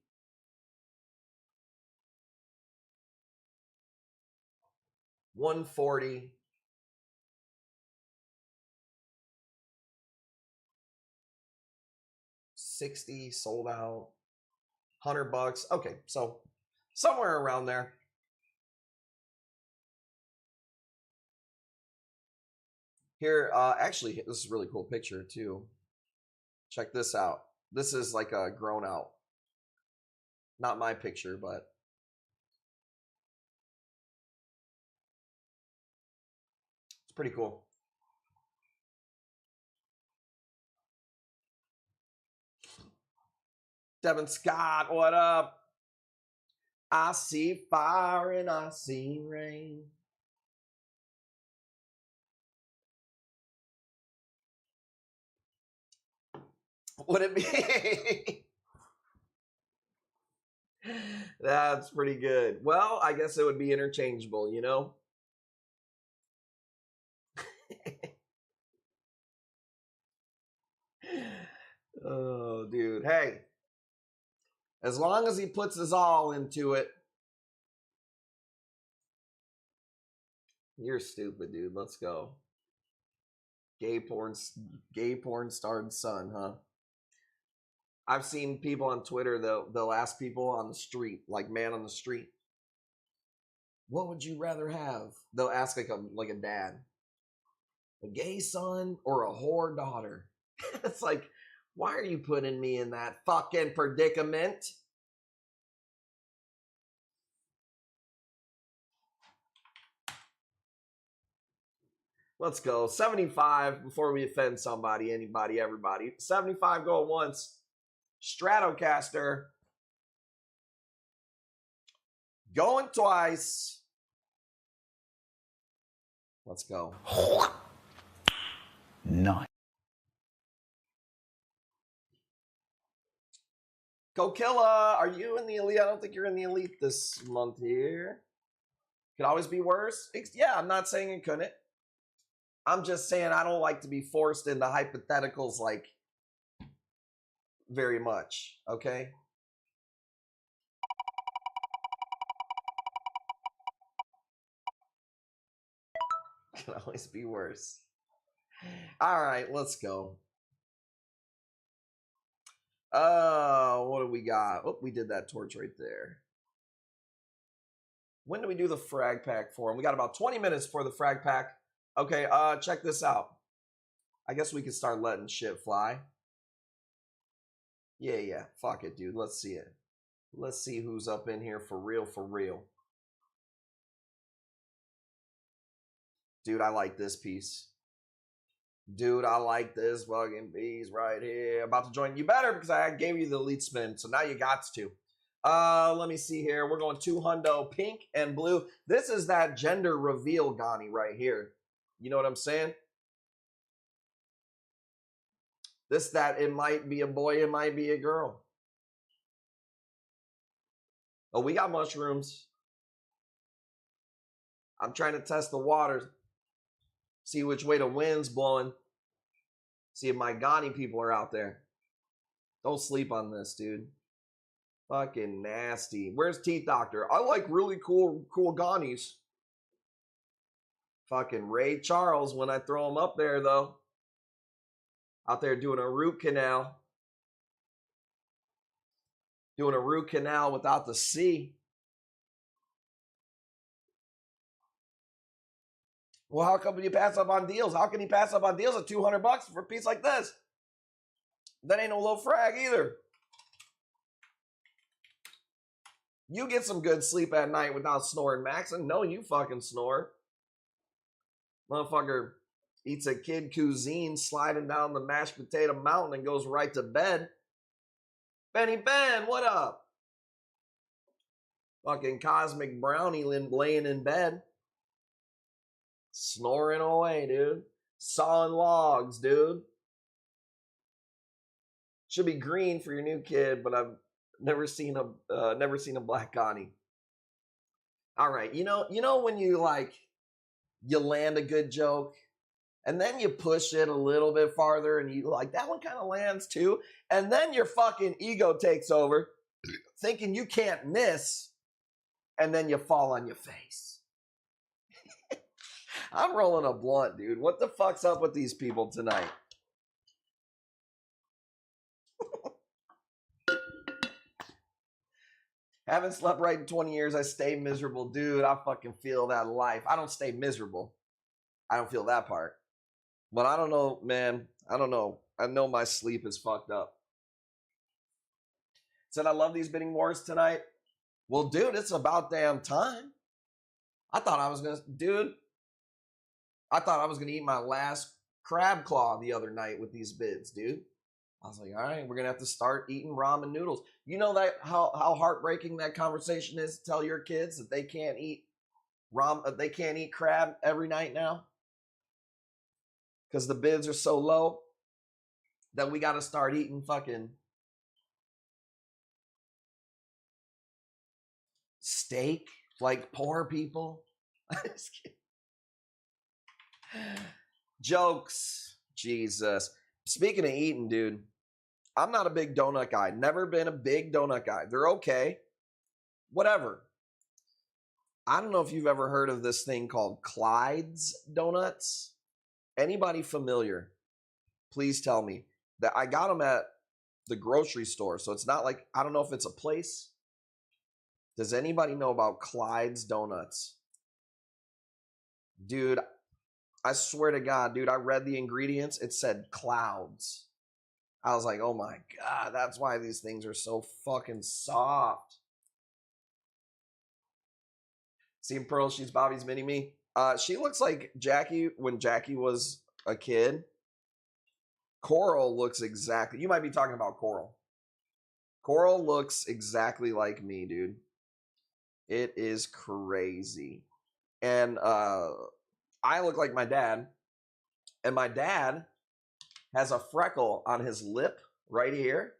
$140. $60 sold out. $100. Okay, so somewhere around there. Here, actually, this is a really cool picture too. Check this out. This is like a grown out. Not my picture, but it's pretty cool. Devin Scott, what up? I see fire and I see rain. Would it be? That's pretty good. Well, I guess it would be interchangeable, you know? Oh, dude. Hey, as long as he puts his all into it. You're stupid, dude. Let's go. Gay porn starred son, huh? I've seen people on Twitter, they'll ask people on the street, like man on the street, what would you rather have? They'll ask like a dad, a gay son or a whore daughter? It's like, why are you putting me in that fucking predicament? Let's go. 75 before we offend somebody, anybody, everybody. 75 going once. Stratocaster going twice. Let's go. Nice. Kokilla, are you in the elite? I don't think you're in the elite this month here. Could always be worse. Yeah, I'm not saying it couldn't. I'm just saying I don't like to be forced into hypotheticals like very much, okay? Can always be worse. All right, let's go. What do we got? Oh, we did that torch right there. When do we do the frag pack for him? We got about 20 minutes for the frag pack. Okay, check this out. I guess we can start letting shit fly. Yeah, fuck it, dude. Let's see it. Let's see who's up in here for real, for real. Dude, I like this piece. Dude, I like this fucking piece right here. About to join. You better, because I gave you the elite spin, so now you got to. Let me see here. We're going 200 pink and blue. This is that gender reveal Ghani right here. You know what I'm saying? It might be a boy, it might be a girl. Oh, we got mushrooms. I'm trying to test the waters. See which way the wind's blowing. See if my Ghani people are out there. Don't sleep on this, dude. Fucking nasty. Where's Teeth Doctor? I like really cool Ghanis. Fucking Ray Charles when I throw him up there, though. Out there doing a root canal. Doing a root canal without the C. Well, how come you pass up on deals? How can he pass up on deals at $200 for a piece like this? That ain't no low frag either. You get some good sleep at night without snoring, Max. And no, you fucking snore. Motherfucker eats a kid cuisine sliding down the mashed potato mountain and goes right to bed. Benny Ben, what up? Fucking cosmic brownie laying in bed. Snoring away, dude. Sawing logs, dude. Should be green for your new kid, but I've never seen a black Ghani. All right, you know when you land a good joke and then you push it a little bit farther and you like that one kind of lands too, and then your fucking ego takes over, thinking you can't miss, and then you fall on your face. I'm rolling a blunt, dude. What the fuck's up with these people tonight? Haven't slept right in 20 years. I stay miserable. Dude, I fucking feel that life. I don't stay miserable. I don't feel that part. But I don't know, man. I don't know. I know my sleep is fucked up. Said I love these bidding wars tonight. Well, dude, it's about damn time. I thought I was gonna eat my last crab claw the other night with these bids, dude. I was like, all right, we're gonna have to start eating ramen noodles. You know that how heartbreaking that conversation is to tell your kids that they can't eat they can't eat crab every night now? Because the bids are so low that we gotta start eating fucking steak like poor people. Just kidding. Jokes. Jesus. Speaking of eating, dude, I'm not a big donut guy. Never been a big donut guy. They're okay. Whatever. I don't know if you've ever heard of this thing called Clyde's Donuts. Anybody familiar? Please tell me. That I got them at the grocery store. So it's not like, I don't know if it's a place. Does anybody know about Clyde's Donuts? Dude, I swear to God, dude, I read the ingredients. It said clouds. I was like, oh my God, that's why these things are so fucking soft. See Pearl, she's Bobby's mini-me. She looks like Jackie when Jackie was a kid. Coral looks exactly, you might be talking about Coral. Coral looks exactly like me, dude. It is crazy. And I look like my dad. And my dad has a freckle on his lip right here.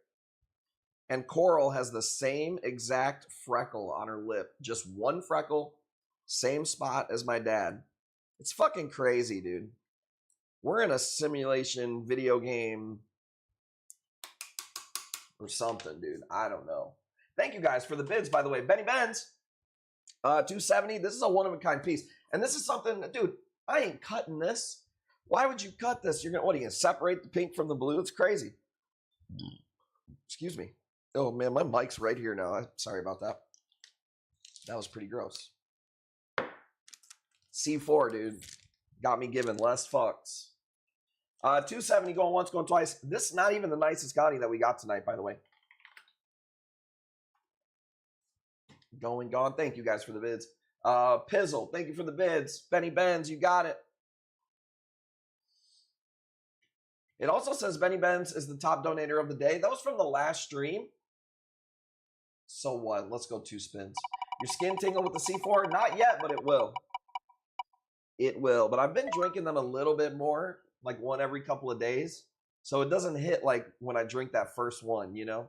And Coral has the same exact freckle on her lip. Just one freckle, same spot as my dad. It's fucking crazy, dude. We're in a simulation video game or something, dude. I don't know. Thank you guys for the bids, by the way. Benny Benz, 270. This is a one-of-a-kind piece. And this is something, dude, I ain't cutting this. Why would you cut this? You're gonna, what are you gonna separate the pink from the blue? It's crazy. Excuse me. Oh man, my mic's right here now. I'm sorry about that. That was pretty gross. C4, dude. Got me giving less fucks. 270 going once, going twice. This is not even the nicest Gotti that we got tonight, by the way. Going, gone. Thank you guys for the bids. Pizzle, thank you for the bids. Benny Benz, you got it. It also says Benny Benz is the top donator of the day. That was from the last stream. So what? Let's go 2 spins. Your skin tingle with the C4? Not yet, but it will. It will. But I've been drinking them a little bit more, like one every couple of days. So it doesn't hit like when I drink that first one, you know?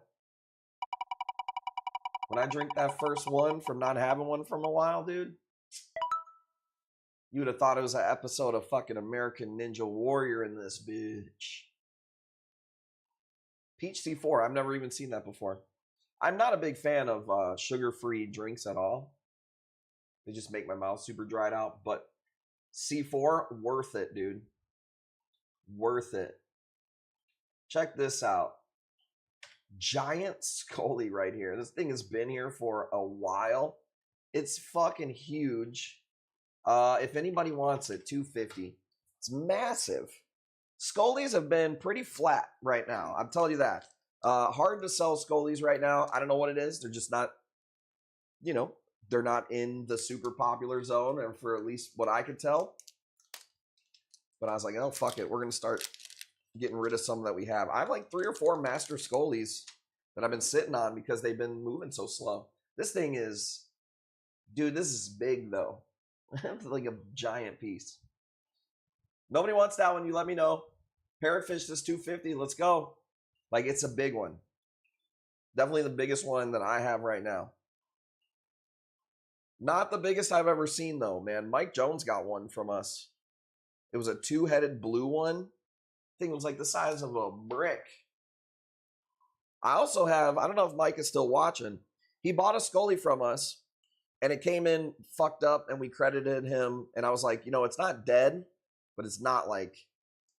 When I drink that first one from not having one from a while, dude, you would have thought it was an episode of fucking American Ninja Warrior in this bitch. Peach C4. I've never even seen that before. I'm not a big fan of sugar-free drinks at all. They just make my mouth super dried out. But C4, worth it, dude. Worth it. Check this out. Giant Scully right here. This thing has been here for a while. It's fucking huge. If anybody wants it, $250. It's massive. Scullies have been pretty flat right now. I'm telling you that. Hard to sell Scullies right now. I don't know what it is. They're just not, you know, they're not in the super popular zone, or for at least what I could tell. But I was like, oh, fuck it. We're going to start getting rid of some that we have. I have like 3 or 4 Master Scullies that I've been sitting on because they've been moving so slow. This thing is, dude, this is big though. It's like a giant piece. Nobody wants that one. You let me know. Parrotfish, this $250. Let's go. Like, it's a big one. Definitely the biggest one that I have right now. Not the biggest I've ever seen though, man. Mike Jones got one from us. It was a 2-headed blue one. I think it was like the size of a brick. I also have, I don't know if Mike is still watching. He bought a Scully from us and it came in fucked up and we credited him. And I was like, you know, it's not dead, but it's not like,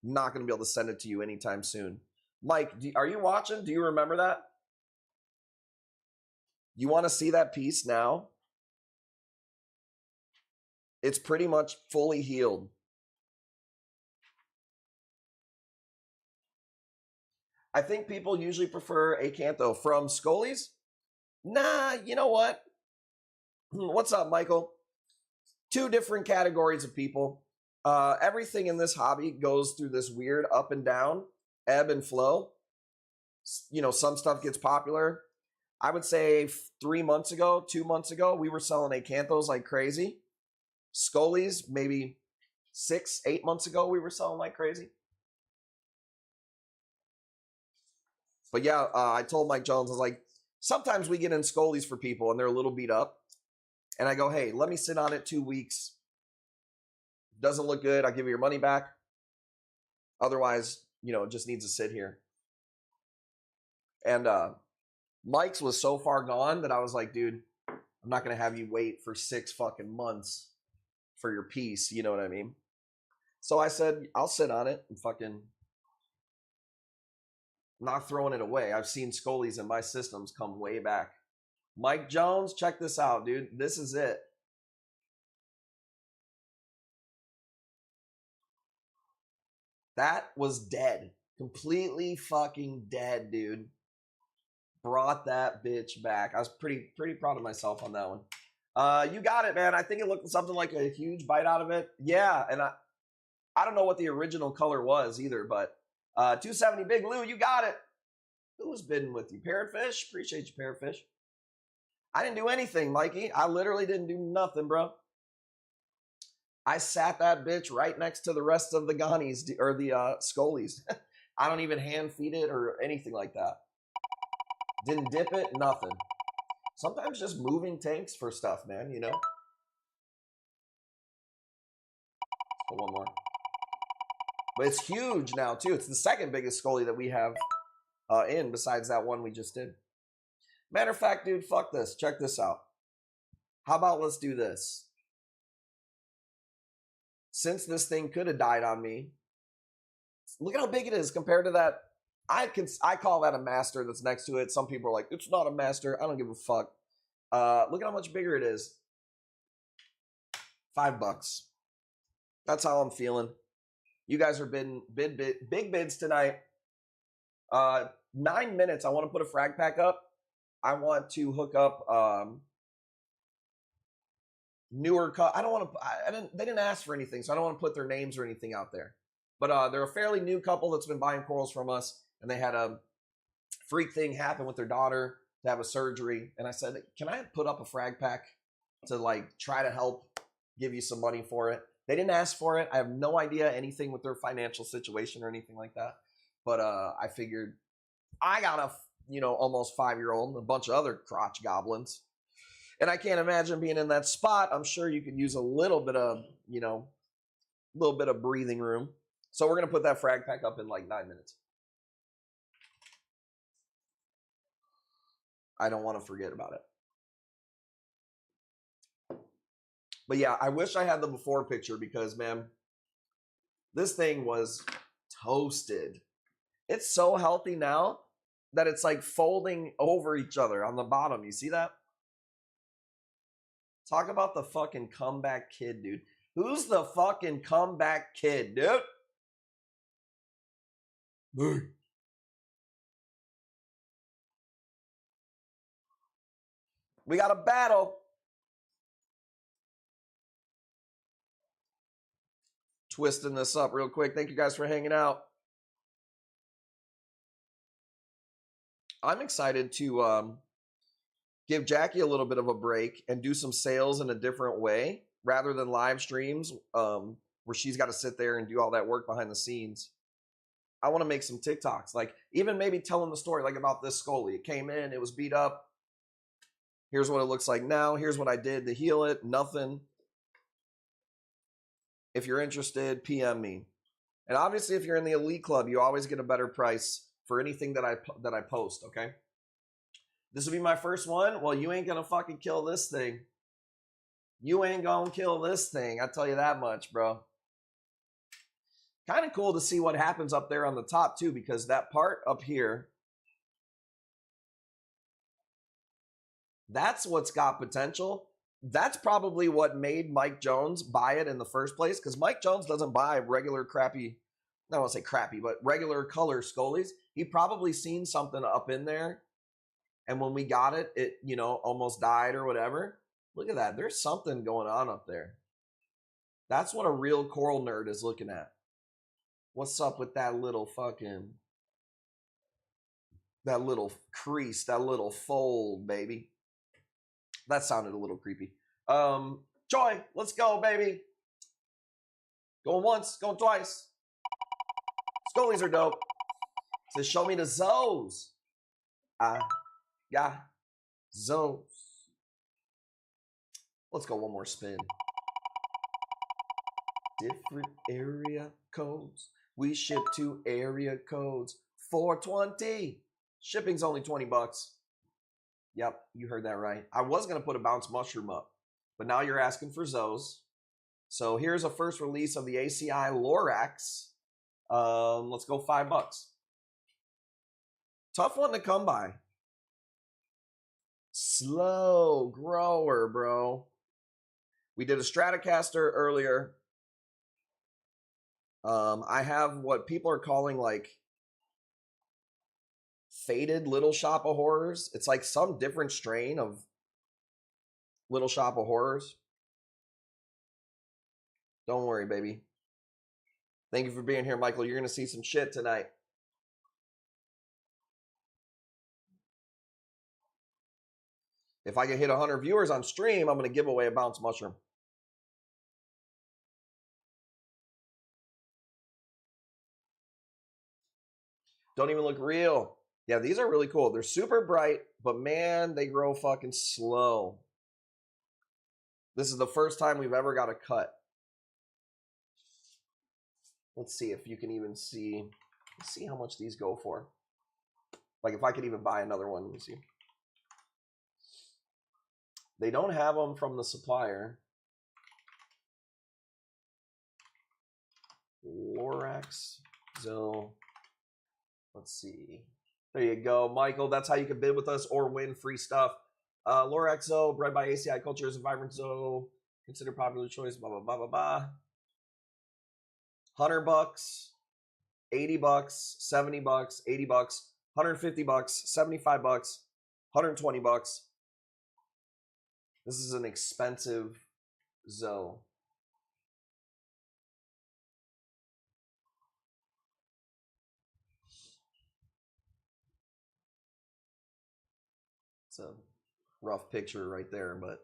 not going to be able to send it to you anytime soon. Mike, are you watching? Do you remember that? You want to see that piece now? It's pretty much fully healed. I think people usually prefer acantho from Scully's. Nah, you know what? What's up, Michael? Two different categories of people. Everything in this hobby goes through this weird up and down, ebb and flow. You know, some stuff gets popular. I would say 3 months ago, 2 months ago, we were selling acanthos like crazy. Scully's, maybe 6, 8 months ago, we were selling like crazy. But yeah, I told Mike Jones, I was like, sometimes we get in Scully's for people and they're a little beat up. And I go, hey, let me sit on it 2 weeks. Doesn't look good, I'll give you your money back. Otherwise, you know, it just needs to sit here. And Mike's was so far gone that I was like, dude, I'm not going to have you wait for 6 fucking months for your piece. You know what I mean? So I said, I'll sit on it and fucking not throwing it away. I've seen Scully's in my systems come way back. Mike Jones, check this out, dude. This is it. That was dead. Completely fucking dead, dude. Brought that bitch back. I was pretty proud of myself on that one. You got it, man. I think it looked something like a huge bite out of it. Yeah, and I don't know what the original color was either, but 270 Big Lou, you got it. Who's been with you? Parrotfish? Appreciate you, Parrotfish. I didn't do anything, Mikey. I literally didn't do nothing, bro. I sat that bitch right next to the rest of the Ghanies, or the Scullies. I don't even hand feed it or anything like that. Didn't dip it, nothing. Sometimes just moving tanks for stuff, man, you know? Let's put one more. But it's huge now, too. It's the second biggest Scully that we have in, besides that one we just did. Matter of fact, dude, fuck this. Check this out. How about let's do this? Since this thing could have died on me, look at how big it is compared to that. I call that a master that's next to it. Some people are like, it's not a master. I don't give a fuck. Look at how much bigger it is. $5. That's how I'm feeling. You guys are big bids tonight. 9 minutes. I want to put a frag pack up. I want to hook up newer. I don't want to. They didn't ask for anything, so I don't want to put their names or anything out there. But they're a fairly new couple that's been buying corals from us, and they had a freak thing happen with their daughter to have a surgery. And I said, can I put up a frag pack to like try to help give you some money for it? They didn't ask for it. I have no idea anything with their financial situation or anything like that. But I figured I got a almost 5-year-old and a bunch of other crotch goblins. And I can't imagine being in that spot. I'm sure you could use a little bit of, breathing room. So we're going to put that frag pack up in like 9 minutes. I don't want to forget about it. But yeah, I wish I had the before picture because, man, this thing was toasted. It's so healthy now that it's like folding over each other on the bottom. You see that? Talk about the fucking comeback kid, dude. Who's the fucking comeback kid, dude? We got a battle. Twisting this up real quick. Thank you guys for hanging out. I'm excited to give Jackie a little bit of a break and do some sales in a different way rather than live streams where she's got to sit there and do all that work behind the scenes. I want to make some TikToks, like even maybe telling the story like about this Scully. It came in, it was beat up. Here's what it looks like now. Here's what I did to heal it. Nothing. If you're interested, PM me. And obviously, if you're in the Elite Club, you always get a better price for anything that I post, okay? This will be my first one. Well, you ain't gonna fucking kill this thing. You ain't gonna kill this thing. I tell you that much, bro. Kind of cool to see what happens up there on the top, too, because that part up here, that's what's got potential. That's probably what made Mike Jones buy it in the first place, because Mike Jones doesn't buy regular crappy I don't want to say crappy, but regular color Scullies. He probably seen something up in there. And when we got it, it, you know, almost died or whatever. Look at that. There's something going on up there. That's what a real coral nerd is looking at. What's up with that little fucking, that little crease, that little fold, baby? That sounded a little creepy. Joy, let's go, baby. Going once, going twice. Scullies are dope. Says, show me the Zoes. Yeah, Zoes. Let's go one more spin. Different area codes. We ship to area codes. 420. Shipping's only 20 bucks. Yep, you heard that right. I was going to put a bounce mushroom up, but now you're asking for Zoes. So here's a first release of the ACI Lorax. Let's go $5. Tough one to come by. Slow grower, bro. We did a Stratocaster earlier. I have what people are calling like faded Little Shop of Horrors. It's like some different strain of Little Shop of Horrors. Don't worry, baby. Thank you for being here, Michael. You're going to see some shit tonight. If I can hit 100 viewers on stream, I'm going to give away a bounce mushroom. Don't even look real. Yeah, these are really cool. They're super bright, but man, they grow fucking slow. This is the first time we've ever got a cut. Let's see if you can even see. Let's see how much these go for. Like if I could even buy another one. Let me see. They don't have them from the supplier. Lorax, Zoe. Let's see. There you go, Michael. That's how you can bid with us or win free stuff. Lorax Zoe, bred by ACI Culture, is a vibrant Zoe. Consider popular choice, blah, blah, blah, blah, blah. $100, $80, $70, $80, $150, $75, $120. This is an expensive Zoe. It's a rough picture right there, but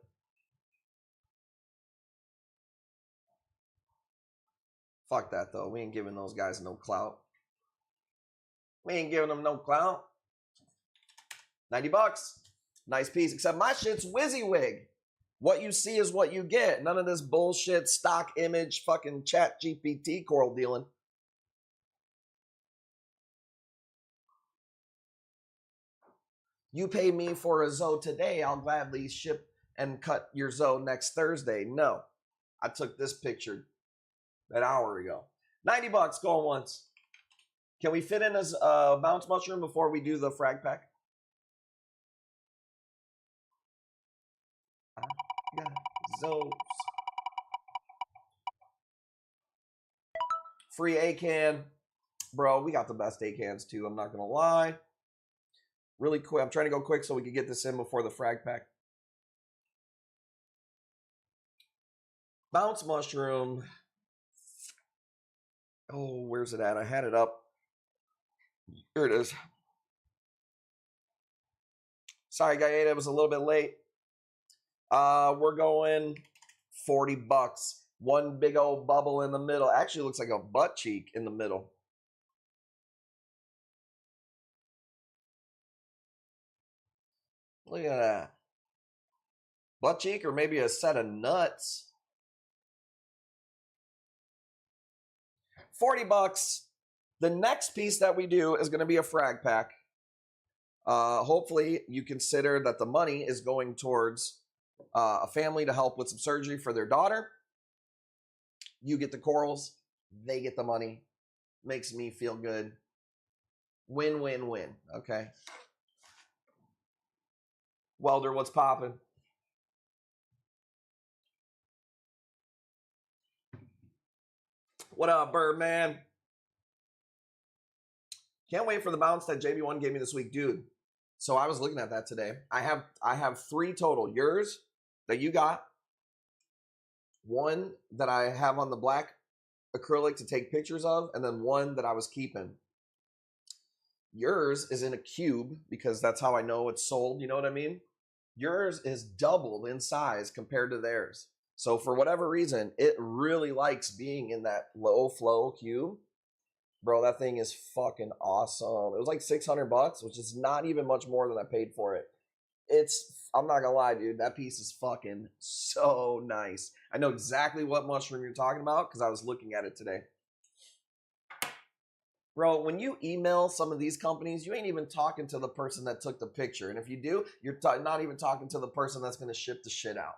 fuck that though. We ain't giving those guys no clout. We ain't giving them no clout. $90. Nice piece, except my shit's WYSIWYG. What you see is what you get. None of this bullshit stock image fucking chat GPT coral dealing. You pay me for a Zoe today, I'll gladly ship and cut your Zoe next Thursday. No, I took this picture an hour ago. $90 going once. Can we fit in a bounce mushroom before we do the frag pack? I got Zoes. Free A-can. Bro, we got the best A-cans too, I'm not going to lie. Really quick. I'm trying to go quick so we can get this in before the frag pack. Bounce mushroom. Oh, where's it at? I had it up. Here it is. Sorry, Gaeta, it was a little bit late. We're going $40. One big old bubble in the middle. Actually looks like a butt cheek in the middle. Look at that. Butt cheek or maybe a set of nuts. $40. The next piece that we do is going to be a frag pack. Hopefully you consider that the money is going towards a family to help with some surgery for their daughter. You get the corals. They get the money. Makes me feel good. Win, win, win. Okay. Welder, what's popping? What up, Birdman? Can't wait for the bounce that JB1 gave me this week, dude. So I was looking at that today. I have 3 total. Yours that you got, one that I have on the black acrylic to take pictures of, and then one that I was keeping. Yours is in a cube because that's how I know it's sold. You know what I mean? Yours is doubled in size compared to theirs. So for whatever reason, it really likes being in that low flow cube. Bro, that thing is fucking awesome. It was like $600, which is not even much more than I paid for it. I'm not gonna lie, dude, that piece is fucking so nice. I know exactly what mushroom you're talking about because I was looking at it today. Bro, when you email some of these companies, you ain't even talking to the person that took the picture. And if you do, you're not even talking to the person that's gonna ship the shit out.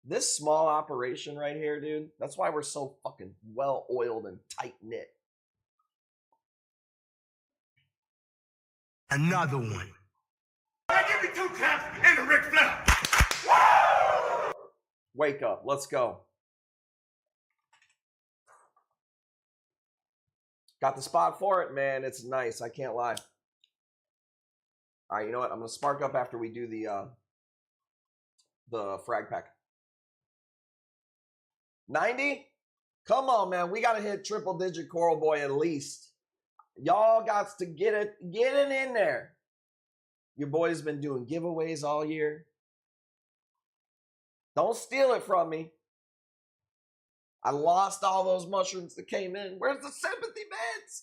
This small operation right here, dude, that's why we're so fucking well-oiled and tight-knit. Another one. Give me 2 taps and a Ric Flair. Wake up. Let's go. Got the spot for it, man. It's nice. I can't lie. All right, you know what? I'm going to spark up after we do the frag pack. 90? Come on, man. We got to hit triple-digit Coral Boy at least. Y'all got to get it in there. Your boy's been doing giveaways all year. Don't steal it from me. I lost all those mushrooms that came in. Where's the sympathy meds?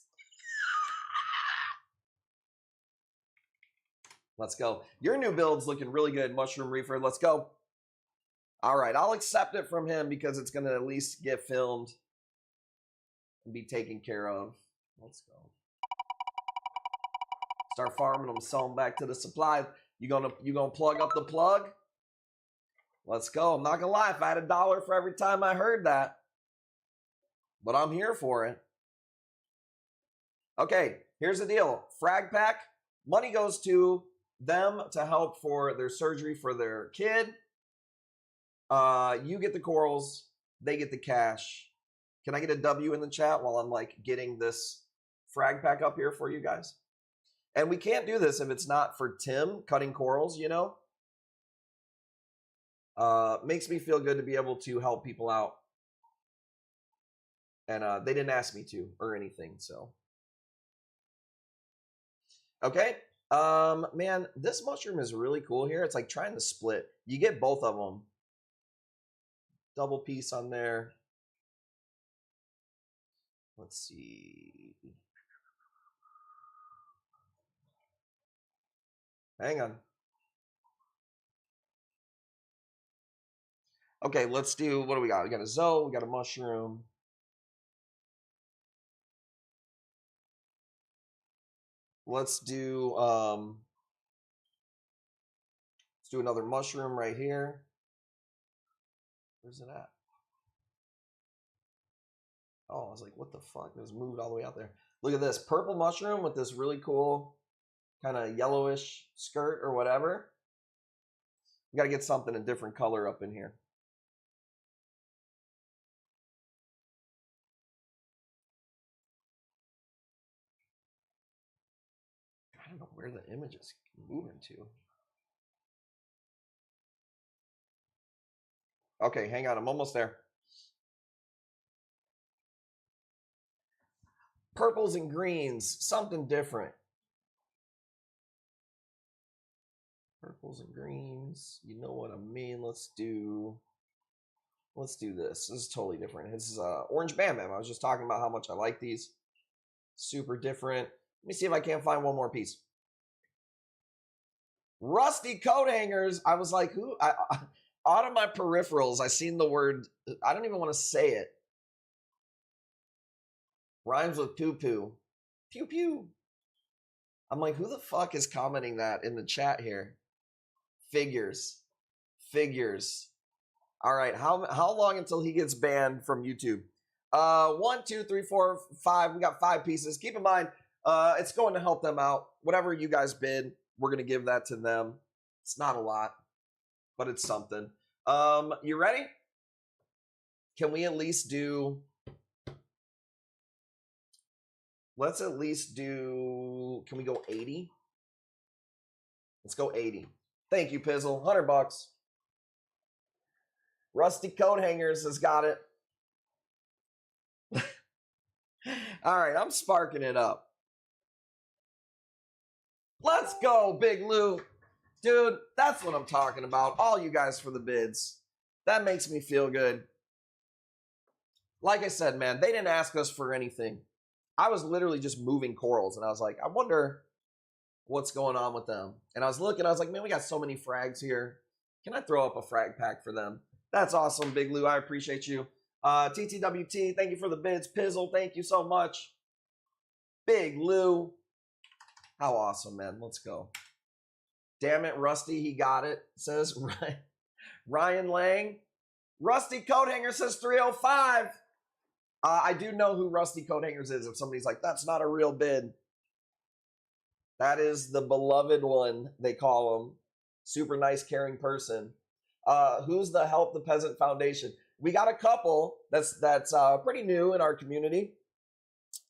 Let's go. Your new build's looking really good, Mushroom Reefer. Let's go. All right, I'll accept it from him because it's going to at least get filmed and be taken care of. Let's go. Start farming them, sell them back to the supply. You gonna plug up the plug? Let's go. I'm not gonna lie, if I had $1 for every time I heard that, but I'm here for it. Okay, here's the deal. Frag pack, money goes to them to help for their surgery for their kid. You get the corals, they get the cash. Can I get a W in the chat while I'm like getting this frag pack up here for you guys? And we can't do this if it's not for Tim cutting corals, you know? Makes me feel good to be able to help people out. And they didn't ask me to or anything, so. Okay. Man, this mushroom is really cool here. It's like trying to split. You get both of them. Double piece on there. Let's see. Hang on. Okay, let's do, what do we got? We got a Zoe, we got a mushroom. Let's do another mushroom right here. Where's it at? Oh, I was like, what the fuck? It was moved all the way out there. Look at this purple mushroom with this really cool kind of yellowish skirt or whatever. We got to get something a different color up in here. I don't know where the image is moving to. Okay, hang on. I'm almost there. Purples and greens, something different. Purples and greens, you know what I mean. Let's do this. This is totally different. This is Orange Bam Bam. I was just talking about how much I like these. Super different. Let me see if I can't find one more piece. Rusty coat hangers. I was like, who? Out of my peripherals, I seen the word. I don't even want to say it. Rhymes with poo poo. Pew pew. I'm like, who the fuck is commenting that in the chat here? Figures. All right, how long until he gets banned from YouTube? 1, 2, 3, 4, 5. We got 5 pieces. Keep in mind, it's going to help them out. Whatever you guys bid, we're gonna give that to them. It's not a lot, but it's something. You ready? Can we at least do Let's at least do, can we go 80? Let's go 80. Thank you, Pizzle. $100. Rusty Coat Hangers has got it. All right, I'm sparking it up. Let's go, Big Lou. Dude, that's what I'm talking about. All you guys for the bids. That makes me feel good. Like I said, man, they didn't ask us for anything. I was literally just moving corals, and I was like, I wonder what's going on with them. And I was looking, I was like, man, we got so many frags here. Can I throw up a frag pack for them? That's awesome, Big Lou. I appreciate you. TTWT, thank you for the bids. Pizzle, thank you so much. Big Lou. How awesome, man. Let's go. Damn it, Rusty, he got it. Says Ryan Lang. Rusty Coat Hanger says 305. I do know who Rusty Coat Hangers is. If somebody's like, that's not a real bid. That is the beloved one, they call him. Super nice, caring person. Who's the Help the Peasant Foundation? We got a couple that's pretty new in our community.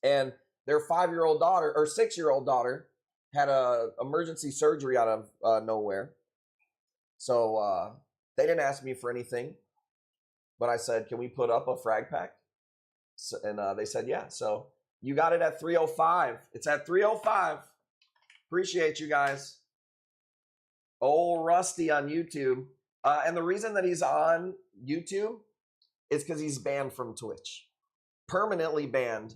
And their 5-year-old daughter, or 6-year-old daughter, had a emergency surgery out of nowhere. So they didn't ask me for anything. But I said, can we put up a frag pack? So, and they said, yeah. So you got it at 305. It's at 305. Appreciate you guys. Old Rusty on YouTube. And the reason that he's on YouTube is because he's banned from Twitch. Permanently banned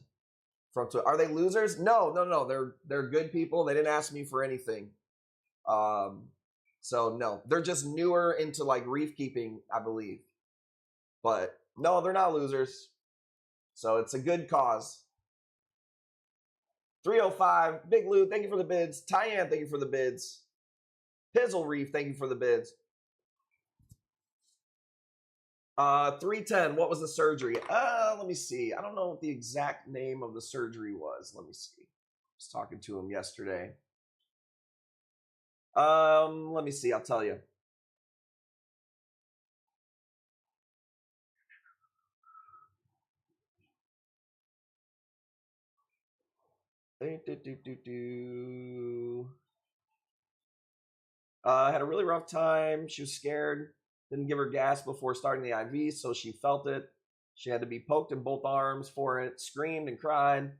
from Twitch. Are they losers? No. They're good people. They didn't ask me for anything. So no. They're just newer into like reef keeping, I believe. But no, they're not losers. So it's a good cause. 305. Big Lou, thank you for the bids. Tyann, thank you for the bids. Pizzle Reef, thank you for the bids. 310, what was the surgery? Let me see. I don't know what the exact name of the surgery was. Let me see. I was talking to him yesterday. Let me see. I'll tell you. Had a really rough time. She was scared. Didn't give her gas before starting the IV, so she felt it. She had to be poked in both arms for it. Screamed and cried.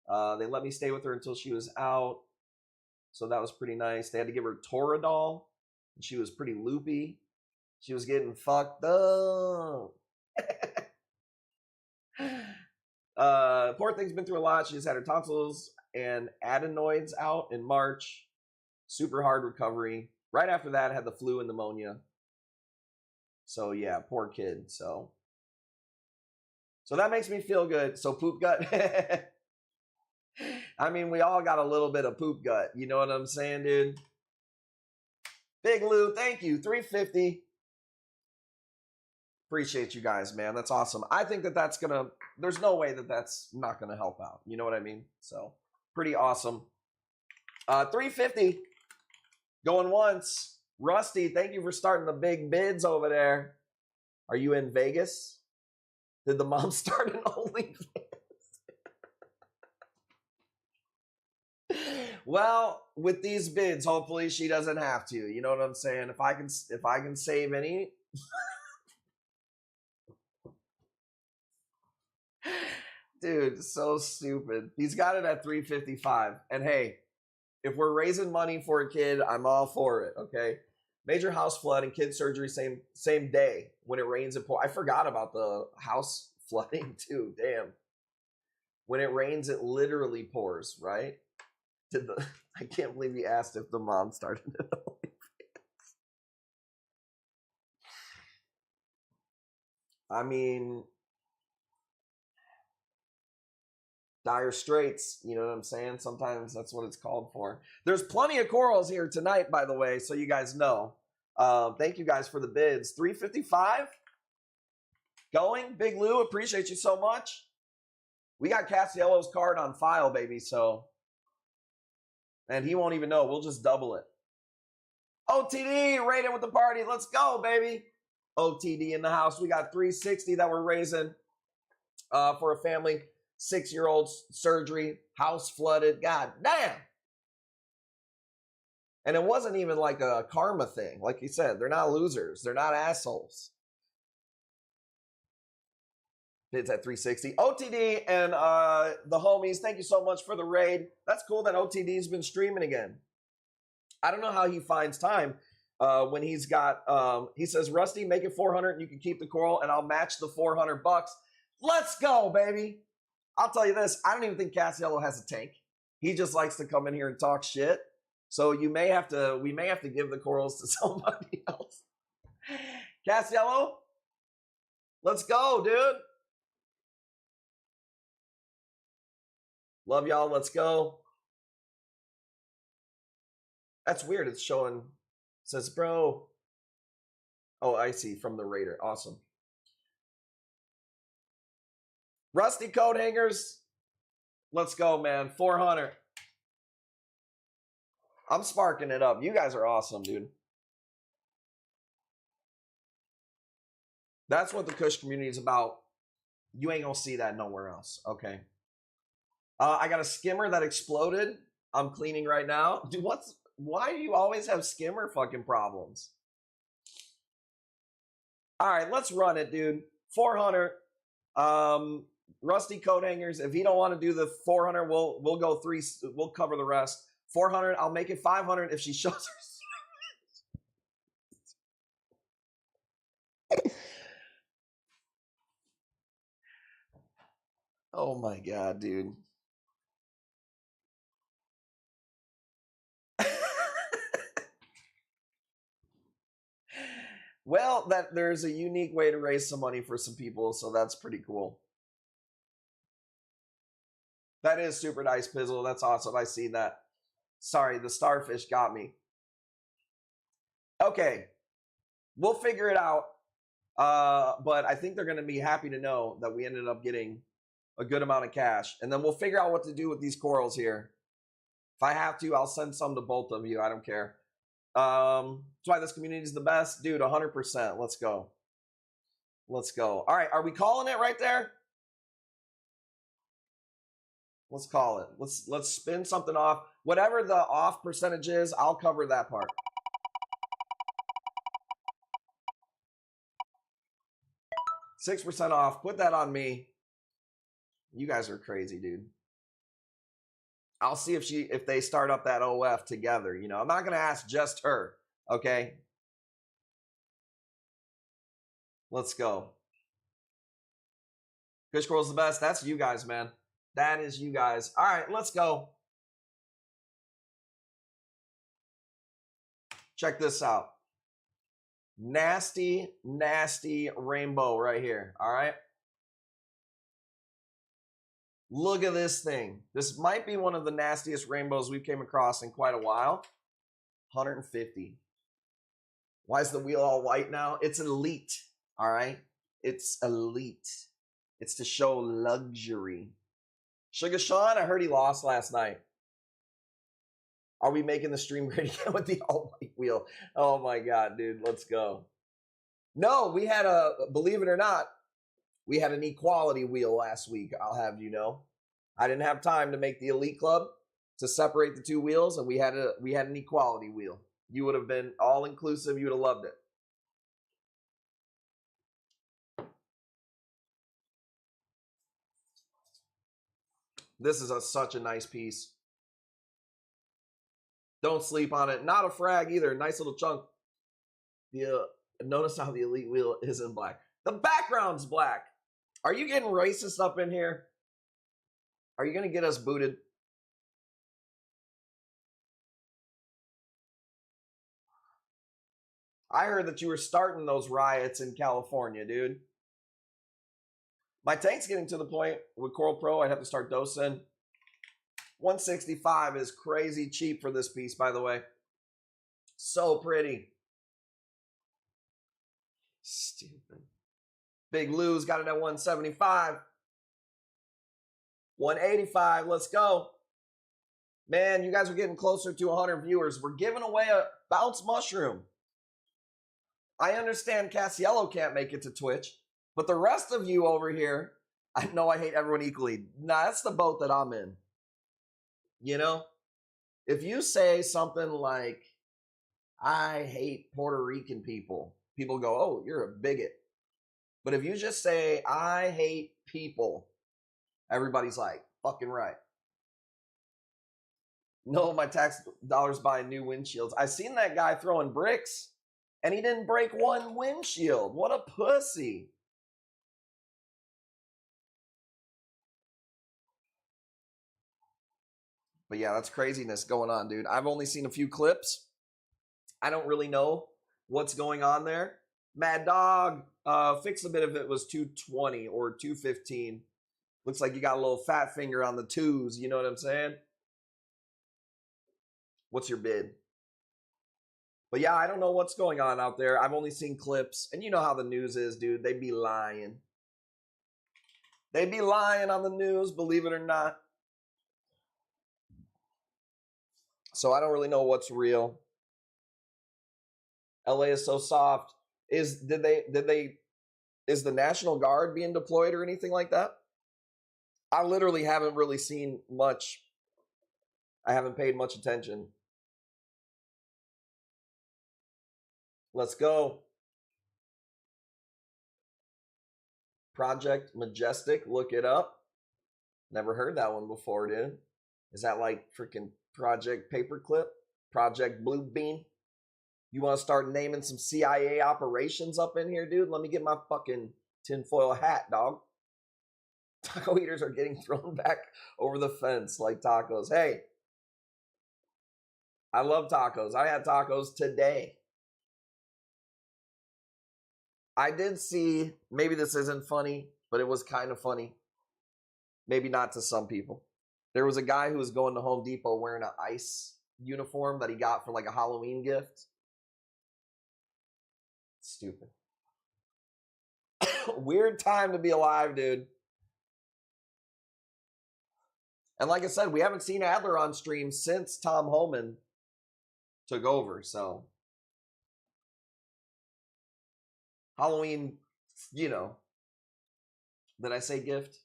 They let me stay with her until she was out. So that was pretty nice. They had to give her Toradol. And she was pretty loopy. She was getting fucked up. Poor thing's been through a lot. She just had her tonsils and adenoids out in March. Super hard recovery. Right after that, had the flu and pneumonia. So yeah, poor kid. So that makes me feel good. So poop gut. I mean, we all got a little bit of poop gut. You know what I'm saying, dude? Big Lou, thank you. 350. Appreciate you guys, man. That's awesome. I think that that's going to, there's no way that that's not going to help out. You know what I mean? So pretty awesome. 350. Going once. Rusty, thank you for starting the big bids over there. Are you in Vegas? Did the mom start an OnlyFans? Well, with these bids, hopefully she doesn't have to. You know what I'm saying? If I can save any. Dude, so stupid. He's got it at 355. And hey, if we're raising money for a kid, I'm all for it, okay? Major house flood and kid surgery same day when it rains and pours. I forgot about the house flooding too. Damn. When it rains, it literally pours, right? I can't believe he asked if the mom started it. I mean, dire straits, you know what I'm saying? Sometimes that's what it's called for. There's plenty of corals here tonight, by the way, so you guys know. Thank you guys for the bids. 355 going. Big Lou, appreciate you so much. We got Castiello's card on file, baby, so. And he won't even know. We'll just double it. OTD, rated with the party. Let's go, baby. OTD in the house. We got 360 that we're raising for a family. 6-year-old surgery, house flooded. God damn. And it wasn't even like a karma thing. Like you said, they're not losers. They're not assholes. It's at 360. OTD and the homies, thank you so much for the raid. That's cool that OTD's been streaming again. I don't know how he finds time when he's got, he says, Rusty, make it 400 and you can keep the coral and I'll match the $400. Let's go, baby. I'll tell you this. I don't even think Cassiello has a tank. He just likes to come in here and talk shit. So we may have to give the corals to somebody else. Cassiello, let's go, dude. Love y'all. Let's go. That's weird. It's showing, says, bro. Oh, I see. From the Raider. Awesome. Rusty coat hangers. Let's go, man. 400. I'm sparking it up. You guys are awesome, dude. That's what the Kush community is about. You ain't gonna see that nowhere else. Okay. I got a skimmer that exploded. I'm cleaning right now. Dude, why do you always have skimmer fucking problems? All right, let's run it, dude. 400. Rusty coat hangers. If he don't want to do the 400, we'll go 3. We'll cover the rest. 400. I'll make it 500 if she shows her. Oh my god, dude. Well, there's a unique way to raise some money for some people, so that's pretty cool. That is super nice, Pizzle. That's awesome. I see that. Sorry, the starfish got me. Okay. We'll figure it out. But I think they're going to be happy to know that we ended up getting a good amount of cash. And then we'll figure out what to do with these corals here. If I have to, I'll send some to both of you. I don't care. That's why this community is the best. Dude, 100%. Let's go. Let's go. All right. Are we calling it right there? Let's call it. Let's spin something off. Whatever the off percentage is, I'll cover that part. $6% off. Put that on me. You guys are crazy, dude. I'll see if they start up that OF together. You know, I'm not gonna ask just her. Okay. Let's go. Kush Girl's the best. That's you guys, man. That is you guys. All right, let's go. Check this out. Nasty, nasty rainbow right here. All right. Look at this thing. This might be one of the nastiest rainbows we've came across in quite a while. 150. Why is the wheel all white now? It's elite. All right. It's elite. It's to show luxury. Sugar Sean, I heard he lost last night. Are we making the stream great again with the all white wheel? Oh my God, dude. Let's go. No, we had believe it or not, we had an equality wheel last week, I'll have you know. I didn't have time to make the Elite Club to separate the two wheels, and we had an equality wheel. You would have been all inclusive. You would have loved it. This is such a nice piece. Don't sleep on it. Not a frag either. Nice little chunk. Notice how the Elite wheel is in black. The background's black. Are you getting racist up in here? Are you going to get us booted? I heard that you were starting those riots in California, dude. My tank's getting to the point with Coral Pro, I'd have to start dosing. 165 is crazy cheap for this piece, by the way. So pretty. Stupid. Big Lou's got it at 175. 185. Let's go. Man, you guys are getting closer to 100 viewers. We're giving away a bounce mushroom. I understand Cassiello can't make it to Twitch, but the rest of you over here I know I hate everyone equally. Nah, that's the boat that I'm in. You know? If you say something like, I hate Puerto Rican people, people go, oh, you're a bigot. But if you just say, I hate people, everybody's like, fucking right. No, my tax dollars buying new windshields. I seen that guy throwing bricks, and he didn't break one windshield. What a pussy. But yeah, that's craziness going on, dude. I've only seen a few clips. I don't really know what's going on there. Mad Dog, fix a bit if it was 220 or 215. Looks like you got a little fat finger on the twos. You know what I'm saying? What's your bid? But yeah, I don't know what's going on out there. I've only seen clips. And you know how the news is, dude. They be lying. They be lying on the news, believe it or not. So I don't really know what's real. LA is so soft. Is the National Guard being deployed or anything like that? I literally haven't really seen much. I haven't paid much attention. Let's go. Project Majestic, look it up. Never heard that one before, dude. Is that like freaking Project Paperclip? Project Blue Bean? You want to start naming some CIA operations up in here, dude? Let me get my fucking tinfoil hat, dog. Taco eaters are getting thrown back over the fence like tacos. Hey, I love tacos. I had tacos today. I did see, maybe this isn't funny, but it was kind of funny. Maybe not to some people. There was a guy who was going to Home Depot wearing an ICE uniform that he got for like a Halloween gift. Stupid. Weird time to be alive, dude. And like I said, we haven't seen Adler on stream since Tom Homan took over, so. Halloween, you know. Did I say gift?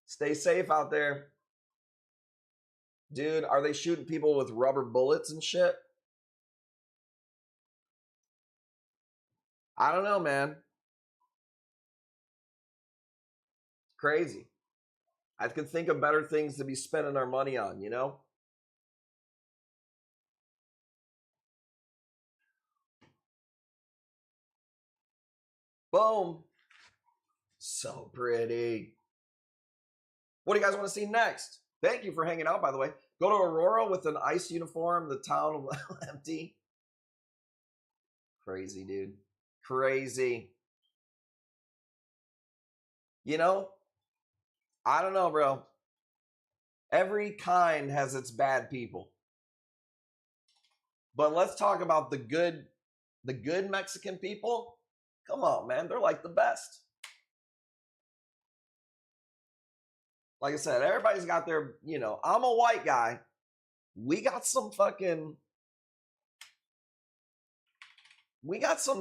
Stay safe out there. Dude, are they shooting people with rubber bullets and shit? I don't know, man. Crazy. I could think of better things to be spending our money on, you know? Boom. So pretty. What do you guys want to see next? Thank you for hanging out, by the way. Go to Aurora with an ICE uniform, the town will empty. Crazy, dude. Crazy. You know, I don't know, bro. Every kind has its bad people. But let's talk about the good Mexican people. Come on, man. They're like the best. Like I said, everybody's got their, you know, I'm a white guy. We got some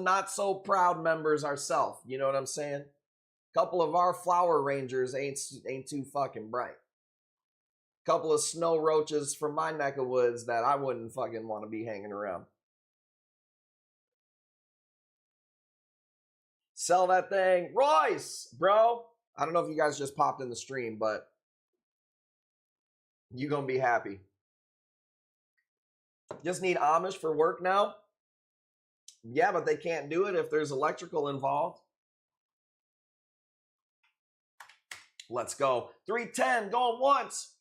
not so proud members ourselves. You know what I'm saying? Couple of our flower rangers ain't too fucking bright. Couple of snow roaches from my neck of woods that I wouldn't fucking want to be hanging around. Sell that thing. Royce, bro. I don't know if you guys just popped in the stream, but you gonna be happy. Just need Amish for work now? Yeah, but they can't do it if there's electrical involved. Let's go. 310, going once.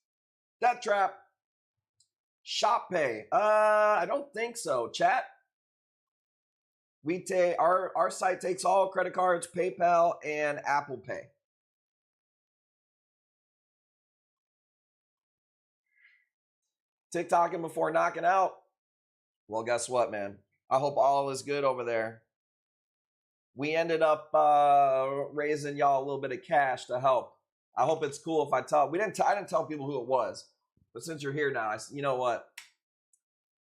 Death trap. Shop pay. I don't think so. Chat. We take our site takes all credit cards, PayPal, and Apple Pay. TikToking before knocking out. Well, guess what, man? I hope all is good over there. We ended up raising y'all a little bit of cash to help. I hope it's cool if I tell. I didn't tell people who it was, but since you're here now, you know what?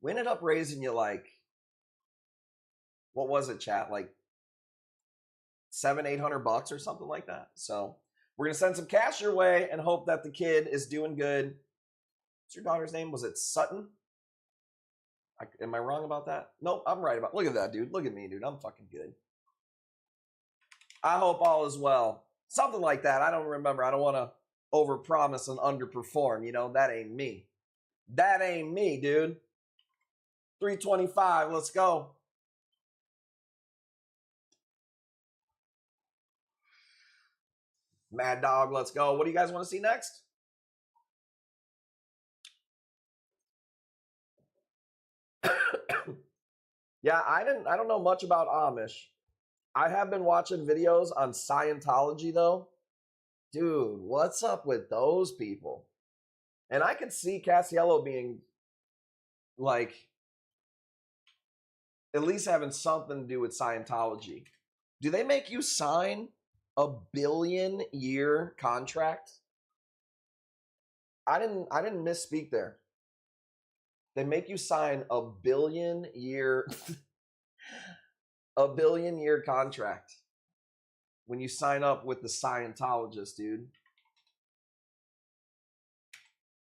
We ended up raising you like what was it, chat? Like $700-800 or something like that. So we're gonna send some cash your way and hope that the kid is doing good. What's your daughter's name? Was it Sutton? Am I wrong about that? Nope, I'm right about. Look at that, dude. Look at me, dude. I'm fucking good. I hope all is well. Something like that. I don't remember. I don't want to overpromise and underperform. You know, that ain't me. That ain't me, dude. 325. Let's go. Mad Dog, let's go. What do you guys want to see next? Yeah, I don't know much about Amish. I have been watching videos on Scientology though. Dude, what's up with those people? And I could see Cassiello being like at least having something to do with Scientology. Do they make you sign a billion-year contract? I didn't misspeak there. They make you sign a billion-year contract when you sign up with the Scientologist, dude.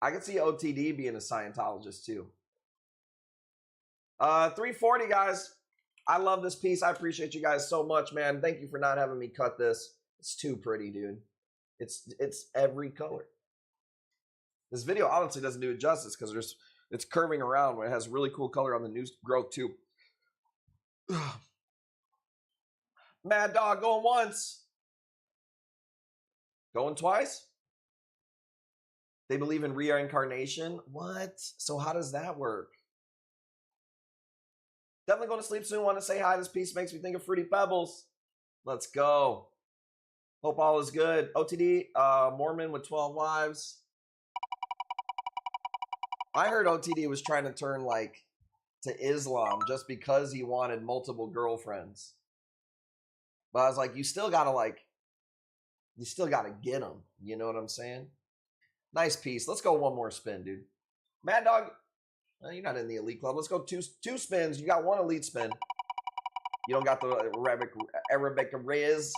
I could see OTD being a Scientologist too. 340, guys. I love this piece. I appreciate you guys so much, man. Thank you for not having me cut this. It's too pretty, dude. It's every color. This video honestly doesn't do it justice because it's curving around when it has really cool color on the new growth too. Mad Dog going once. Going twice? They believe in reincarnation? What? So how does that work? Definitely going to sleep soon. Want to say hi. This piece makes me think of Fruity Pebbles. Let's go. Hope all is good. OTD, Mormon with 12 wives. I heard OTD was trying to turn like to Islam just because he wanted multiple girlfriends. But I was like, you still gotta get them. You know what I'm saying? Nice piece. Let's go one more spin, dude. Mad Dog, you're not in the elite club. Let's go two spins. You got one elite spin. You don't got the Arabic Riz.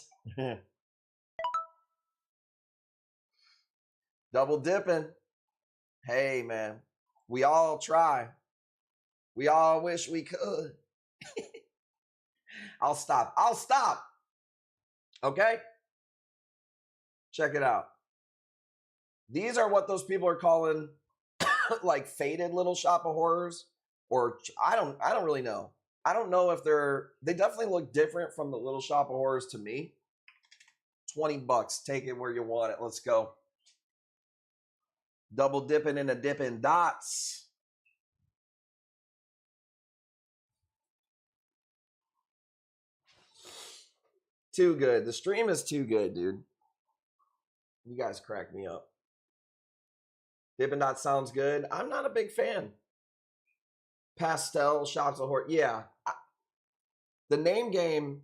Double dipping. Hey, man. We all try. We all wish we could. I'll stop. Okay? Check it out. These are what those people are calling like faded Little Shop of Horrors, or I don't really know. I don't know if they definitely look different from the Little Shop of Horrors to me. $20. Take it where you want it. Let's go. Double dipping in the Dippin' Dots. Too good. The stream is too good, dude. You guys crack me up. Dippin' Dots sounds good. I'm not a big fan. Pastel Shops of Horror. Yeah. The name game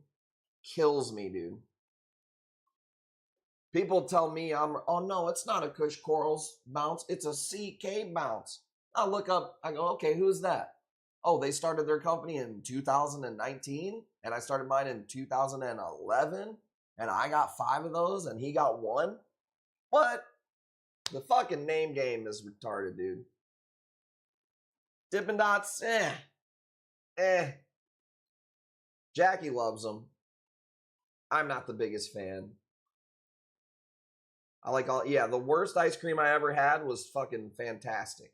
kills me, dude. People tell me oh no, it's not a Kush Corals bounce. It's a CK bounce. I look up, I go, okay, who's that? Oh, they started their company in 2019 and I started mine in 2011 and I got 5 of those and he got 1. What? The fucking name game is retarded, dude. Dippin' Dots, Jackie loves them. I'm not the biggest fan. I like the worst ice cream I ever had was fucking fantastic.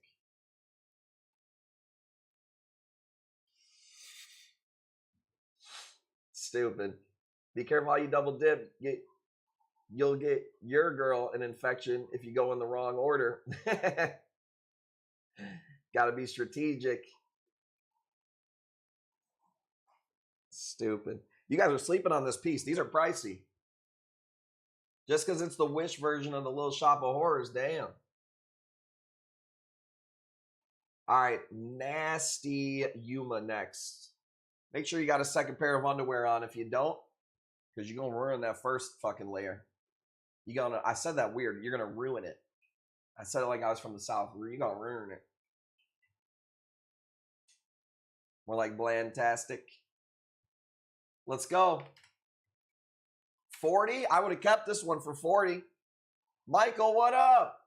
Stupid. Be careful how you double dip. You'll get your girl an infection if you go in the wrong order. Gotta be strategic. Stupid. You guys are sleeping on this piece. These are pricey. Just because it's the Wish version of the Little Shop of Horrors, damn. All right, Nasty Yuma next. Make sure you got a second pair of underwear on. If you don't, because you're gonna ruin that first fucking layer. I said that weird. You're gonna ruin it. I said it like I was from the South. You're gonna ruin it. More like blandtastic. Let's go. 40. I would have kept this one for 40. Michael, what up?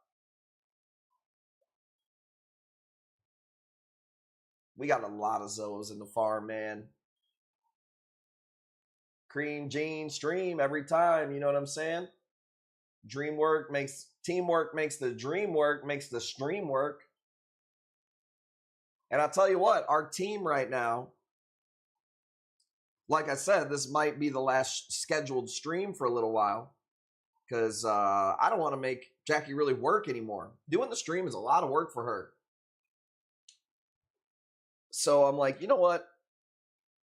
We got a lot of Zoes in the farm, man. Cream, Gene, stream every time. You know what I'm saying? Teamwork makes the dream work, makes the stream work. And I'll tell you what, our team right now, like I said, this might be the last scheduled stream for a little while because I don't want to make Jackie really work anymore. Doing the stream is a lot of work for her. So I'm like, you know what?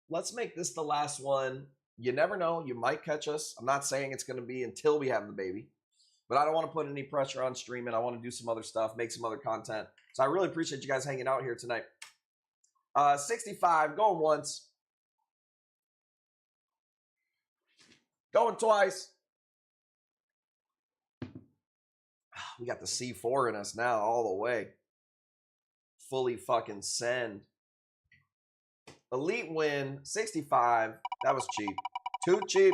Let's make this the last one. You never know. You might catch us. I'm not saying it's going to be until we have the baby. But I don't want to put any pressure on streaming. I want to do some other stuff, make some other content. So I really appreciate you guys hanging out here tonight. 65, going once. Going twice. We got the C4 in us now all the way. Fully fucking send. Elite win, 65. That was cheap. Too cheap.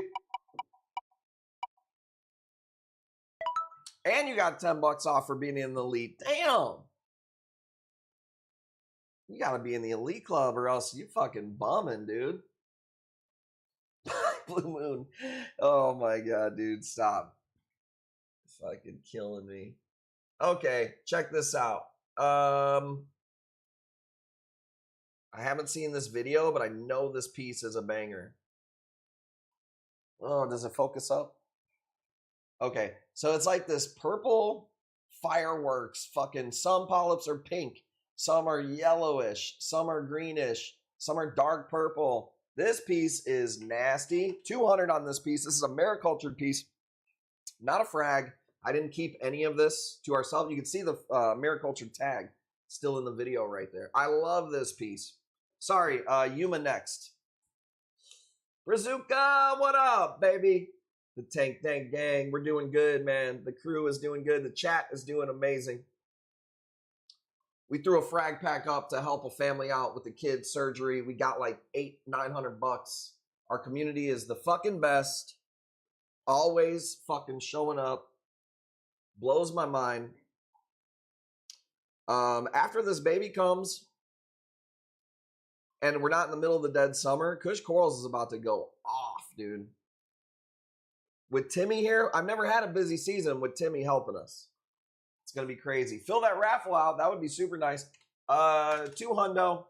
And you got $10 off for being in the elite. Damn. You got to be in the elite club or else you fucking bumming, dude. Blue Moon. Oh my God, dude. Stop. Fucking killing me. Okay, check this out. I haven't seen this video, but I know this piece is a banger. Oh, does it focus up? Okay, so it's like this purple fireworks. Fucking some polyps are pink, some are yellowish, some are greenish, some are dark purple. This piece is nasty. 200 on this piece. This is a maricultured piece, not a frag. I didn't keep any of this to ourselves. You can see the maricultured tag still in the video right there. I love this piece. Sorry, Yuma next. Brazuka, what up, baby? The Tank Gang, we're doing good, man. The crew is doing good. The chat is doing amazing. We threw a frag pack up to help a family out with the kids' surgery. We got like $800-900. Our community is the fucking best. Always fucking showing up. Blows my mind. After this baby comes, and we're not in the middle of the dead summer, Kush Corals is about to go off, dude. With Timmy here, I've never had a busy season with Timmy helping us. It's going to be crazy. Fill that raffle out. That would be super nice. 200.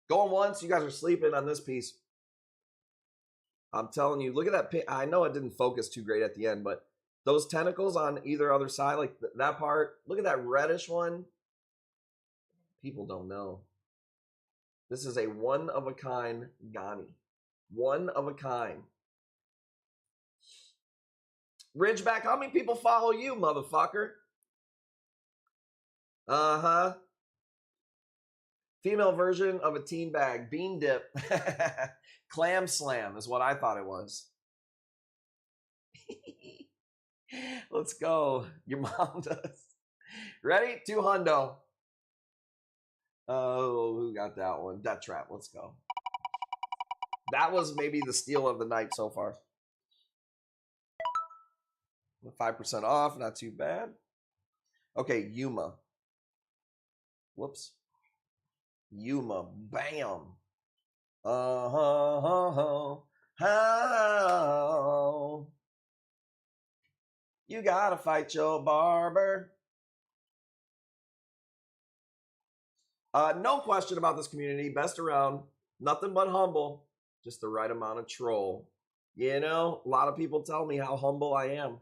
Going once. You guys are sleeping on this piece. I'm telling you, look at that. I know it didn't focus too great at the end, but those tentacles on either other side, like that part, look at that reddish one. People don't know. This is a one-of-a-kind Ghani. One-of-a-kind. Ridgeback, how many people follow you, motherfucker? Uh-huh. Female version of a teen bag. Bean dip. Clam slam is what I thought it was. Let's go. Your mom does. Ready? 200. Oh, who got that one? Death Trap. Let's go. That was maybe the steal of the night so far. 5% off, not too bad. Okay, Yuma. Whoops. Yuma, bam. You gotta fight your barber. No question about this community. Best around. Nothing but humble. Just the right amount of troll. You know, a lot of people tell me how humble I am.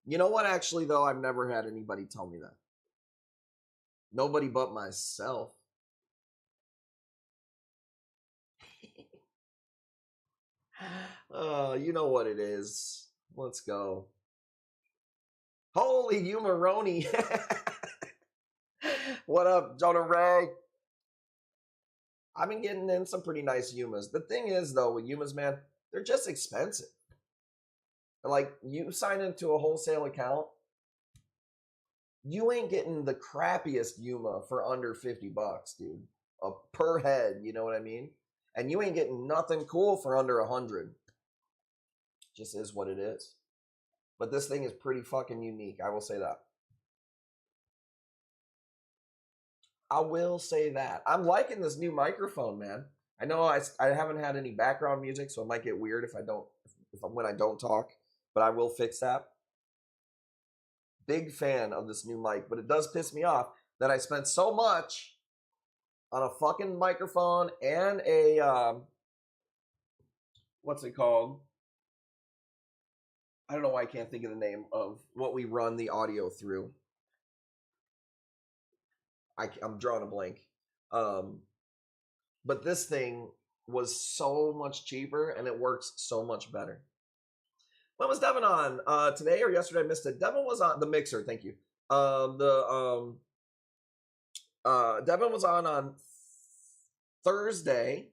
You know what, actually, though? I've never had anybody tell me that. Nobody but myself. You know what it is. Let's go. Holy Yumaroni. What up, Jonah Ray? I've been getting in some pretty nice Yumas. The thing is, though, with Yumas, man, they're just expensive. Like, you sign into a wholesale account, you ain't getting the crappiest Yuma for under $50, dude. Per head, you know what I mean? And you ain't getting nothing cool for under 100. Just is what it is. But this thing is pretty fucking unique. I will say that. I will say that. I'm liking this new microphone, man. I know I haven't had any background music, so it might get weird when I don't talk, but I will fix that. Big fan of this new mic, but it does piss me off that I spent so much on a fucking microphone and a what's it called? I don't know why I can't think of the name of what we run the audio through. I'm drawing a blank. But this thing was so much cheaper and it works so much better. When was Devin on? Today or yesterday? I missed it. Devin was on the mixer. Thank you. Devin was on Thursday.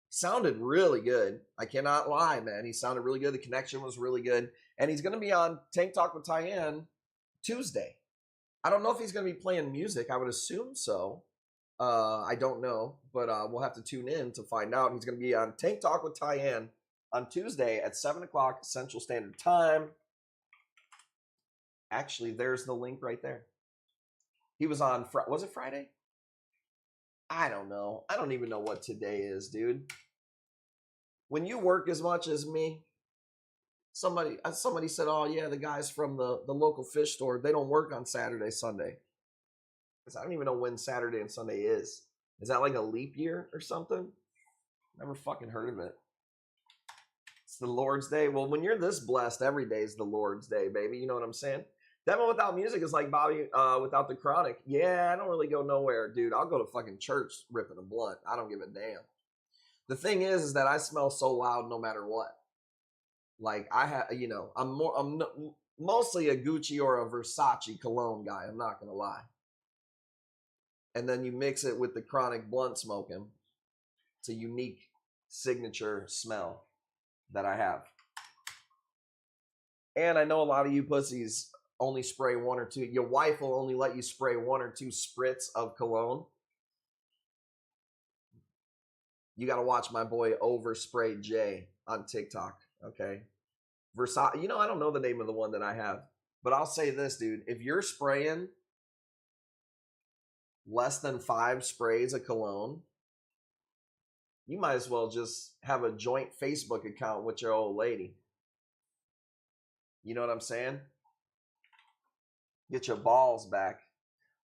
Sounded really good. I cannot lie, man. He sounded really good. The connection was really good. And he's going to be on Tank Talk with Tyann Tuesday. I don't know if he's going to be playing music. I would assume so. I don't know, but we'll have to tune in to find out. He's going to be on Tank Talk with Tyann on Tuesday at 7 o'clock Central Standard Time. Actually, there's the link right there. He was on, was it Friday? I don't know. I don't even know what today is, dude. When you work as much as me, somebody said, oh yeah, the guys from the local fish store, they don't work on Saturday, Sunday. I don't even know when Saturday and Sunday is. Is that like a leap year or something? Never fucking heard of it. It's the Lord's Day. Well, when you're this blessed, every day is the Lord's Day, baby. You know what I'm saying? Devin without music is like Bobby without the chronic. Yeah, I don't really go nowhere, dude. I'll go to fucking church ripping a blunt. I don't give a damn. The thing is that I smell so loud no matter what. Like I have, you know, I'm mostly a Gucci or a Versace cologne guy. I'm not gonna lie. And then you mix it with the chronic blunt smoking. It's a unique signature smell that I have. And I know a lot of you pussies only spray one or two. Your wife will only let you spray one or two spritz of cologne. You got to watch my boy Overspray J on TikTok, okay? Versace, you know, I don't know the name of the one that I have, but I'll say this, dude. If you're spraying less than 5 sprays of cologne, you might as well just have a joint Facebook account with your old lady. You know what I'm saying? Get your balls back.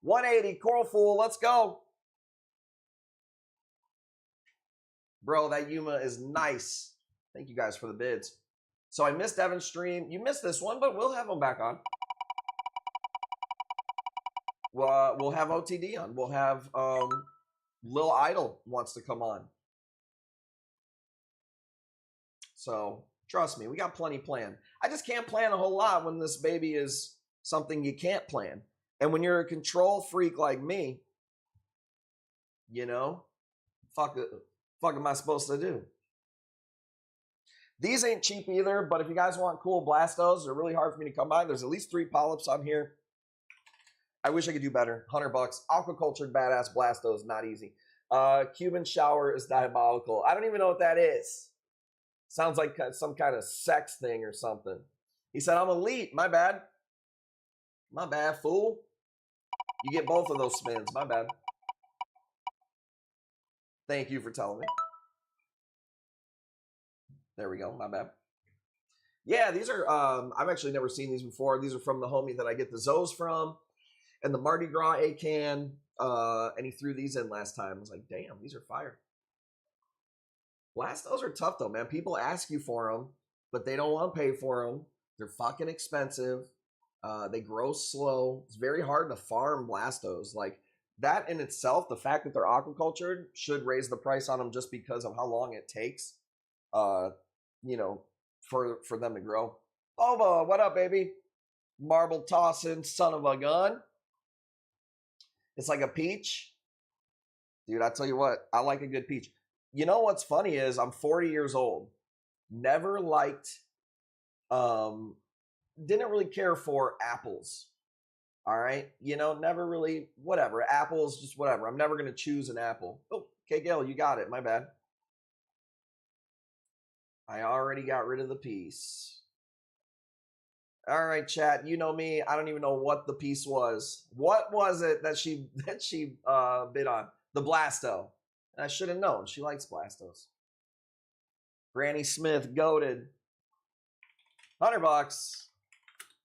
180, Coral Fool, let's go. Bro, that Yuma is nice. Thank you guys for the bids. So I missed Devin's stream. You missed this one, but we'll have him back on. We'll have OTD on. We'll have Lil Idol wants to come on. So trust me, we got plenty planned. I just can't plan a whole lot when this baby is something you can't plan. And when you're a control freak like me, you know, fuck am I supposed to do? These ain't cheap either, but if you guys want cool Blastos, they're really hard for me to come by. There's at least 3 polyps on here. I wish I could do better. $100. Aquacultured badass Blastos, not easy. Cuban shower is diabolical. I don't even know what that is. Sounds like some kind of sex thing or something. He said, I'm elite. My bad. My bad, fool. You get both of those spins. My bad. Thank you for telling me. There we go. My bad. Yeah, these are, I've actually never seen these before. These are from the homie that I get the Zoes from and the Mardi Gras A-Can. And he threw these in last time. I was like, damn, these are fire. Blastos are tough though, man. People ask you for them, but they don't want to pay for them. They're fucking expensive. They grow slow. It's very hard to farm Blastos. Like that in itself, the fact that they're aquacultured should raise the price on them just because of how long it takes, you know, for them to grow. Boba, what up, baby? Marble tossing son of a gun. It's like a peach. Dude, I tell you what, I like a good peach. You know what's funny is I'm 40 years old. Never liked, didn't really care for apples. All right. You know, never really, whatever. Apples, just whatever. I'm never going to choose an apple. Oh, okay, Gail, you got it. My bad. I already got rid of the piece. All right, chat. You know me. I don't even know what the piece was. What was it that she bid on? The Blasto. And I should have known. She likes Blastos. Granny Smith goated. $100.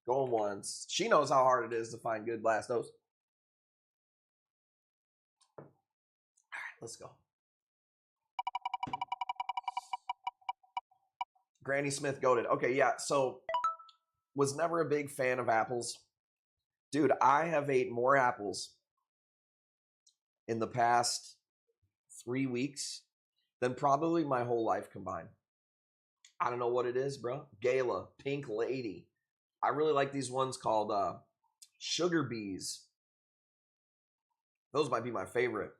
Going once. She knows how hard it is to find good Blastos. All right, let's go. Granny Smith goated. Okay, yeah. So was never a big fan of apples. Dude, I have ate more apples in the past 3 weeks than probably my whole life combined. I don't know what it is, bro. Gala, Pink Lady. I really like these ones called Sugar Bees. Those might be my favorite.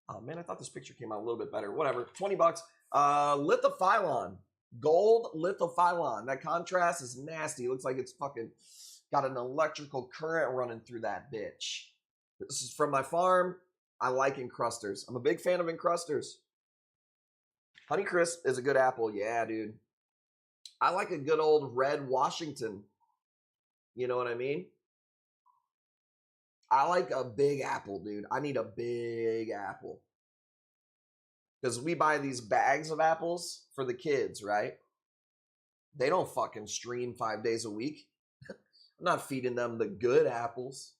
Oh, man, I thought this picture came out a little bit better. Whatever, $20. Lithophilon. Gold lithophilon. That contrast is nasty. It looks like it's fucking got an electrical current running through that bitch. This is from my farm. I like encrusters. I'm a big fan of encrusters. Honeycrisp is a good apple. Yeah, dude. I like a good old red Washington. You know what I mean? I like a big apple, dude. I need a big apple. Because we buy these bags of apples for the kids, right? They don't fucking stream 5 days a week. I'm not feeding them the good apples.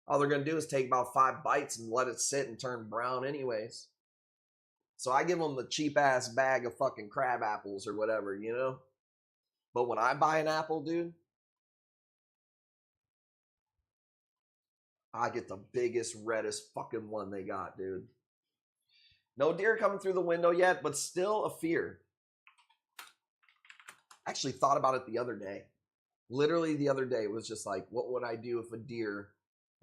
All they're going to do is take about 5 bites and let it sit and turn brown anyways. So I give them the cheap-ass bag of fucking crab apples or whatever, you know? But when I buy an apple, dude, I get the biggest, reddest fucking one they got, dude. No deer coming through the window yet, but still a fear. I actually thought about it the other day. Literally the other day, it was just like, what would I do if a deer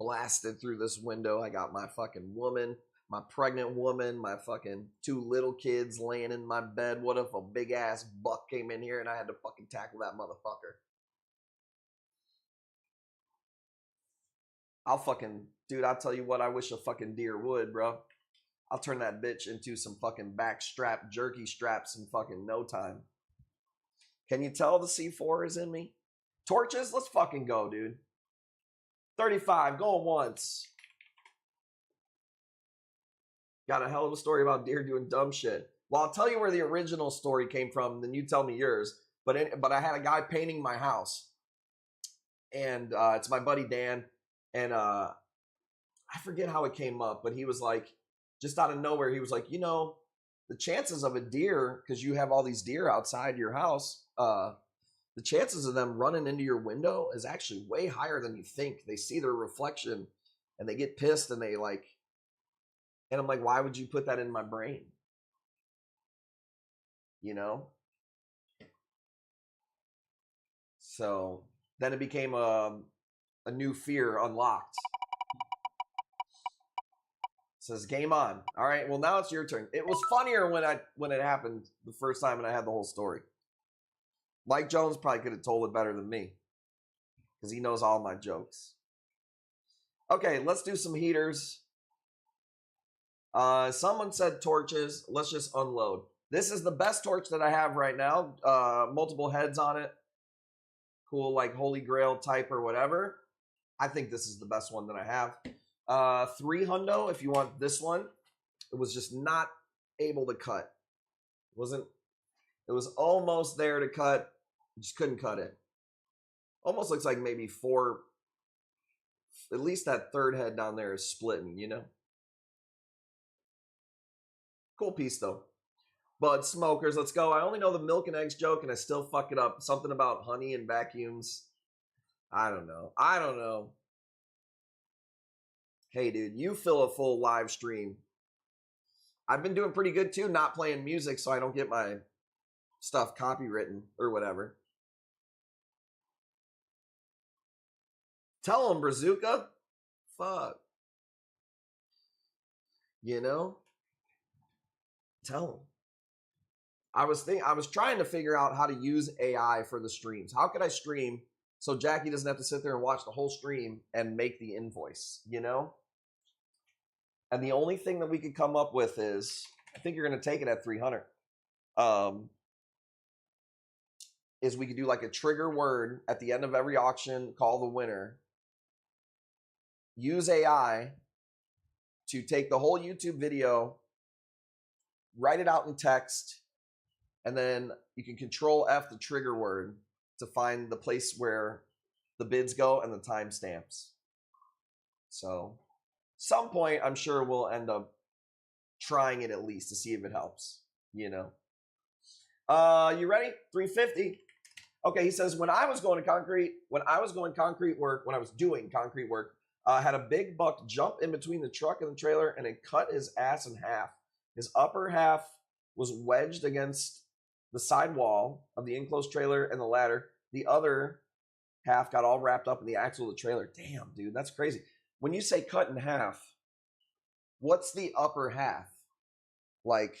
blasted through this window? I got my fucking woman, my pregnant woman, my fucking 2 little kids laying in my bed. What if a big ass buck came in here and I had to fucking tackle that motherfucker? Dude, I'll tell you what, I wish a fucking deer would, bro. I'll turn that bitch into some fucking backstrap jerky straps in fucking no time. Can you tell the C4 is in me? Torches? Let's fucking go, dude. 35, going once. Got a hell of a story about deer doing dumb shit. Well, I'll tell you where the original story came from, then you tell me yours. But I had a guy painting my house. And it's my buddy Dan. And I forget how it came up, but he was like, just out of nowhere, he was like, you know, the chances of a deer, because you have all these deer outside your house, the chances of them running into your window is actually way higher than you think. They see their reflection and they get pissed and they like, and I'm like, why would you put that in my brain? You know? So then it became a new fear unlocked. Says game on. All right, well now it's your turn. It was funnier when it happened the first time and I had the whole story. Mike Jones probably could have told it better than me because he knows all my jokes. Okay, let's do some heaters. Someone said torches. Let's just unload. This is the best torch that I have right now. Multiple heads on it. Cool, like Holy Grail type or whatever. I think this is the best one that I have. 3 hundo if you want this one. It was just not able to cut. It was almost there to cut. Just couldn't cut it. Almost looks like maybe 4. At least that third head down there is splitting, you know? Cool piece though. Bud smokers, let's go. I only know the milk and eggs joke and I still fuck it up. Something about honey and vacuums. I don't know. Hey, dude, you fill a full live stream. I've been doing pretty good, too, not playing music so I don't get my stuff copywritten or whatever. Tell him, Brazuca. Fuck. You know? Tell him. I was trying to figure out how to use AI for the streams. How could I stream so Jackie doesn't have to sit there and watch the whole stream and make the invoice, you know? And the only thing that we could come up with is, I think you're going to take it at 300. is we could do like a trigger word at the end of every auction, call the winner. Use AI to take the whole YouTube video, write it out in text, and then you can control F the trigger word to find the place where the bids go and the timestamps. So some point, I'm sure we'll end up trying it at least to see if it helps, you know. You ready? 350. Okay, he says, when I was doing concrete work, had a big buck jump in between the truck and the trailer and it cut his ass in half. His upper half was wedged against the side wall of the enclosed trailer and the ladder. The other half got all wrapped up in the axle of the trailer. Damn, dude, that's crazy. When you say cut in half, what's the upper half? Like,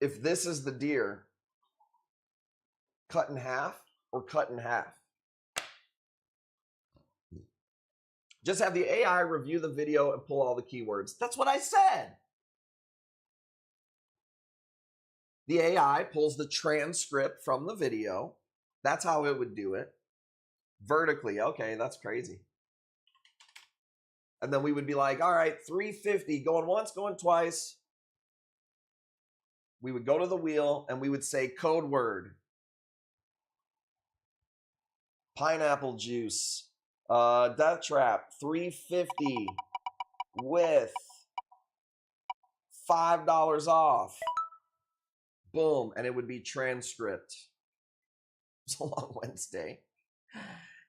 if this is the deer, cut in half or cut in half? Just have the AI review the video and pull all the keywords. That's what I said. The AI pulls the transcript from the video. That's how it would do it. Vertically. Okay, that's crazy. And then we would be like, all right, 350, going once, going twice. We would go to the wheel and we would say code word. Pineapple juice. Death trap, 350 with $5 off. Boom, and it would be transcript. It's a long Wednesday.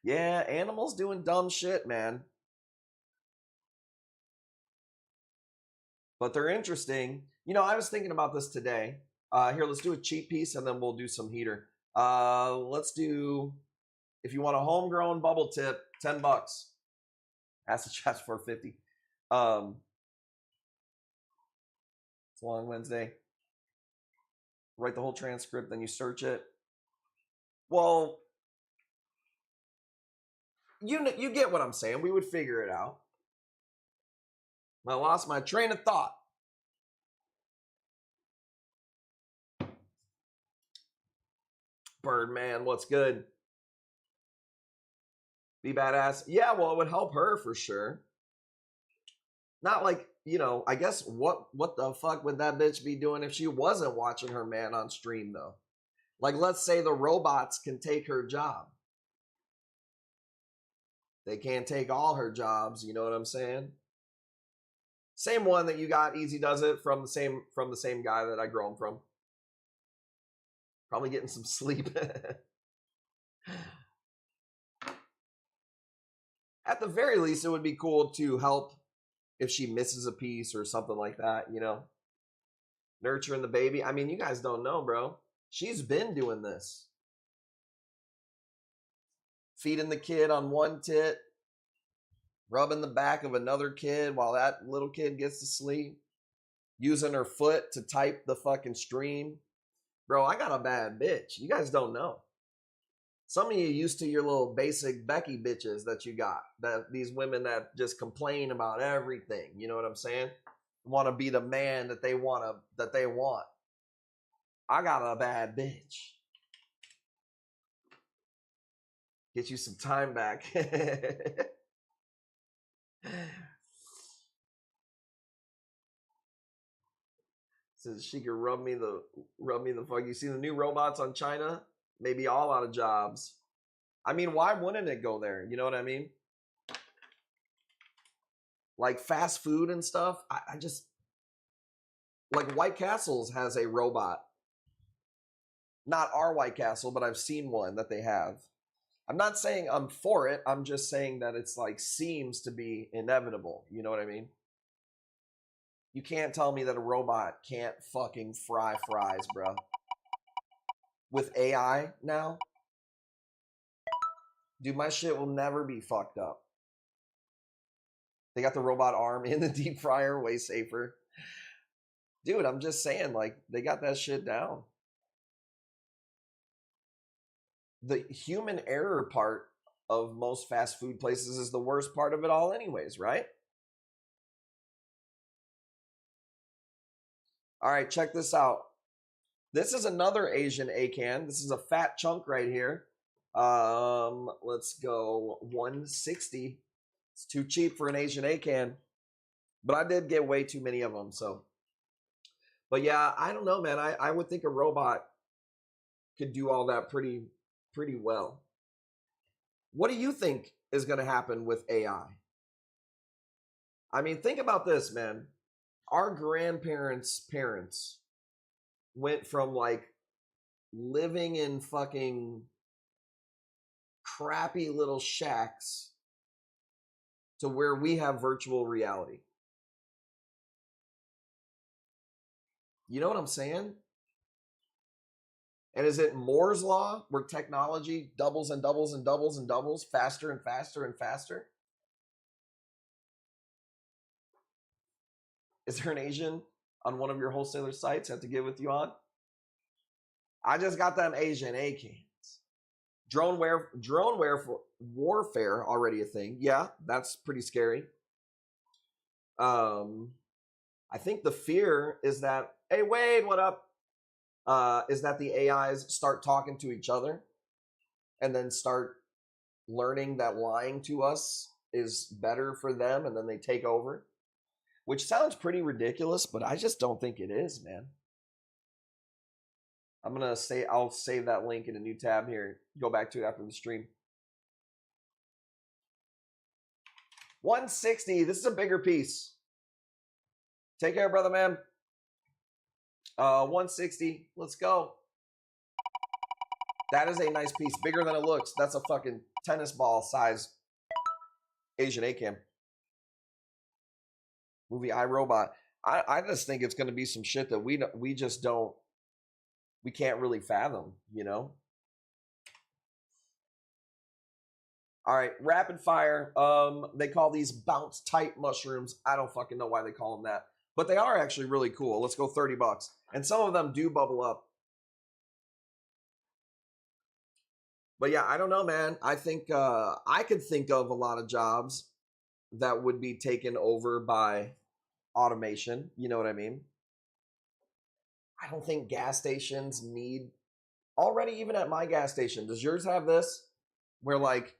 Yeah, animals doing dumb shit, man. But they're interesting. You know, I was thinking about this today. Here, let's do a cheap piece and then we'll do some heater. Let's do, if you want a homegrown bubble tip, $10. Ask the chat for $4.50. It's a long Wednesday. Write the whole transcript, then you search it. Well, you get what I'm saying. We would figure it out. I lost my train of thought. Birdman, what's good? Be badass. Yeah, well, it would help her for sure. Not like, you know, I guess what the fuck would that bitch be doing if she wasn't watching her man on stream, though? Like, let's say the robots can take her job. They can't take all her jobs, you know what I'm saying? Same one that you got, Easy Does It, from the same guy that I grown from. Probably getting some sleep. At the very least, it would be cool to help if she misses a piece or something like that, you know? Nurturing the baby. I mean, you guys don't know, bro. She's been doing this. Feeding the kid on one tit, rubbing the back of another kid while that little kid gets to sleep, using her foot to type the fucking stream. Bro, I got a bad bitch. You guys don't know. Some of you used to your little basic Becky bitches that you got. That these women that just complain about everything. You know what I'm saying? Want to be the man that they want. I got a bad bitch. Get you some time back. Says she could rub me the fuck. You see the new robots on China? Maybe all out of jobs. I mean, why wouldn't it go there? You know what I mean? Like fast food and stuff. I just, like White Castle's has a robot. Not our White Castle, but I've seen one that they have. I'm not saying I'm for it. I'm just saying that it's like seems to be inevitable. You know what I mean? You can't tell me that a robot can't fucking fry fries, bro. With AI now, dude, my shit will never be fucked up. They got the robot arm in the deep fryer, way safer. Dude, I'm just saying, like, they got that shit down. The human error part of most fast food places is the worst part of it all anyways, right? All right, check this out. This is another Asian ACAN. This is a fat chunk right here. Let's go 160. It's too cheap for an Asian ACAN. But I did get way too many of them, so. But yeah, I don't know, man. I would think a robot could do all that pretty well. What do you think is going to happen with AI? I mean, think about this, man. Our grandparents' parents went from like living in fucking crappy little shacks to where we have virtual reality. You know what I'm saying? And is it Moore's law where technology doubles and doubles and doubles and doubles faster and faster and faster? Is there an Asian on one of your wholesaler sites I have to get with you on? I just got them Asian ACANs. Drone warfare already a thing. Yeah, that's pretty scary. I think the fear is that, hey Wade, what up? Is that the AIs start talking to each other and then start learning that lying to us is better for them, and then they take over, which sounds pretty ridiculous, but I just don't think it is, man. I'll save that link in a new tab here. Go back to it after the stream. 160. This is a bigger piece. Take care, brother, man. 160. Let's go. That is a nice piece. Bigger than it looks. That's a fucking tennis ball size Asian ACAN. Movie iRobot. I just think it's going to be some shit that we can't really fathom, you know? All right, rapid fire. They call these bounce tight mushrooms. I don't fucking know why they call them that, but they are actually really cool. Let's go $30. And some of them do bubble up. But yeah, I don't know, man. I think I could think of a lot of jobs that would be taken over by automation. You know what I mean? I don't think gas stations need, already even at my gas station, does yours have this? Where like,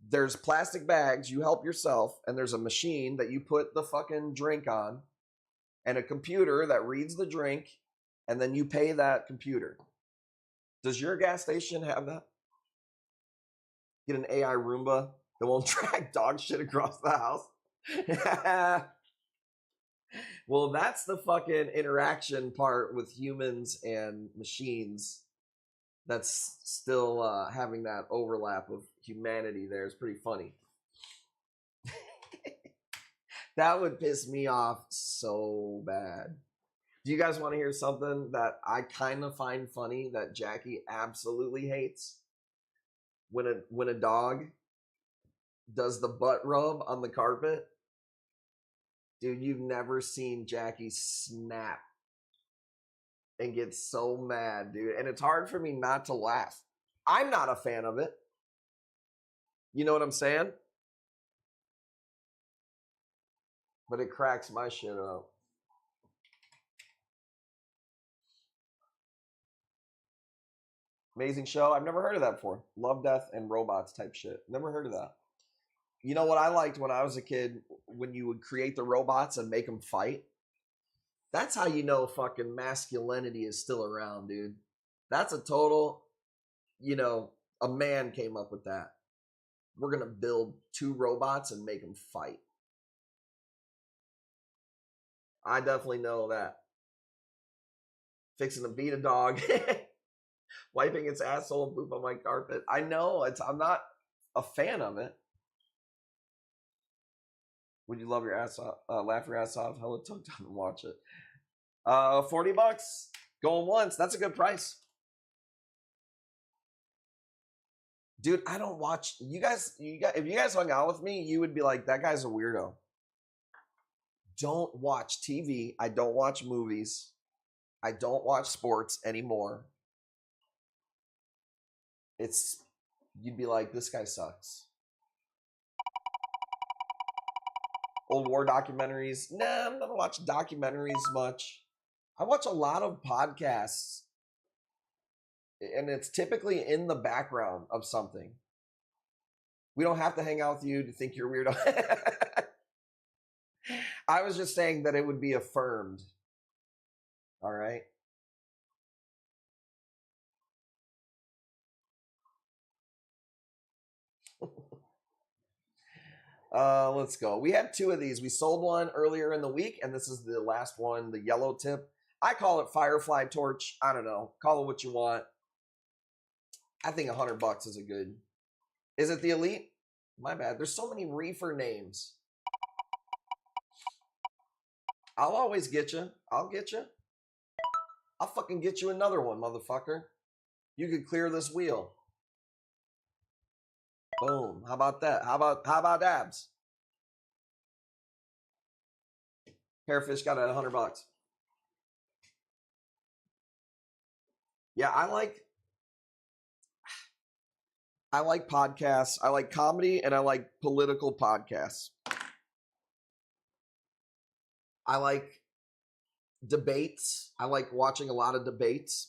there's plastic bags, you help yourself, and there's a machine that you put the fucking drink on, and a computer that reads the drink, and then you pay that computer. Does your gas station have that? Get an AI Roomba that won't drag dog shit across the house. Well, that's the fucking interaction part with humans and machines that's still having that overlap of humanity there. Is pretty funny. That would piss me off so bad. Do you guys want to hear something that I kind of find funny that Jackie absolutely hates? When a dog does the butt rub on the carpet. Dude, you've never seen Jackie snap and get so mad, dude. And it's hard for me not to laugh. I'm not a fan of it. You know what I'm saying? But it cracks my shit up. Amazing show. I've never heard of that before. Love, Death, and Robots type shit. Never heard of that. You know what I liked when I was a kid? When you would create the robots and make them fight. That's how you know fucking masculinity is still around, dude. That's a total, you know, a man came up with that. We're going to build 2 robots and make them fight. I definitely know that. Fixing to beat a dog. Wiping its asshole and poop on my carpet. I know, I'm not a fan of it. Would you love your ass off, laugh your ass off, hella tucked on and watch it? $40. Going once. That's a good price. Dude, I don't watch. You guys, if you guys hung out with me, you would be like, that guy's a weirdo. Don't watch TV. I don't watch movies. I don't watch sports anymore. You'd be like, this guy sucks. Old war documentaries. Nah, I'm not watching documentaries much. I watch a lot of podcasts, and it's typically in the background of something. We don't have to hang out with you to think you're weirdo. I was just saying that it would be affirmed. All right. Let's go. We have 2 of these. We sold one earlier in the week, and this is the last one, the yellow tip. I call it Firefly Torch. I don't know. Call it what you want. I think $100 is a good. Is it the Elite? My bad. There's so many reefer names. I'll always get you. I'll get you. I'll fucking get you another one, motherfucker. You could clear this wheel. Boom. How about that? How about abs? Hairfish got it at $100. Yeah, I like podcasts. I like comedy, and I like political podcasts. I like debates. I like watching a lot of debates.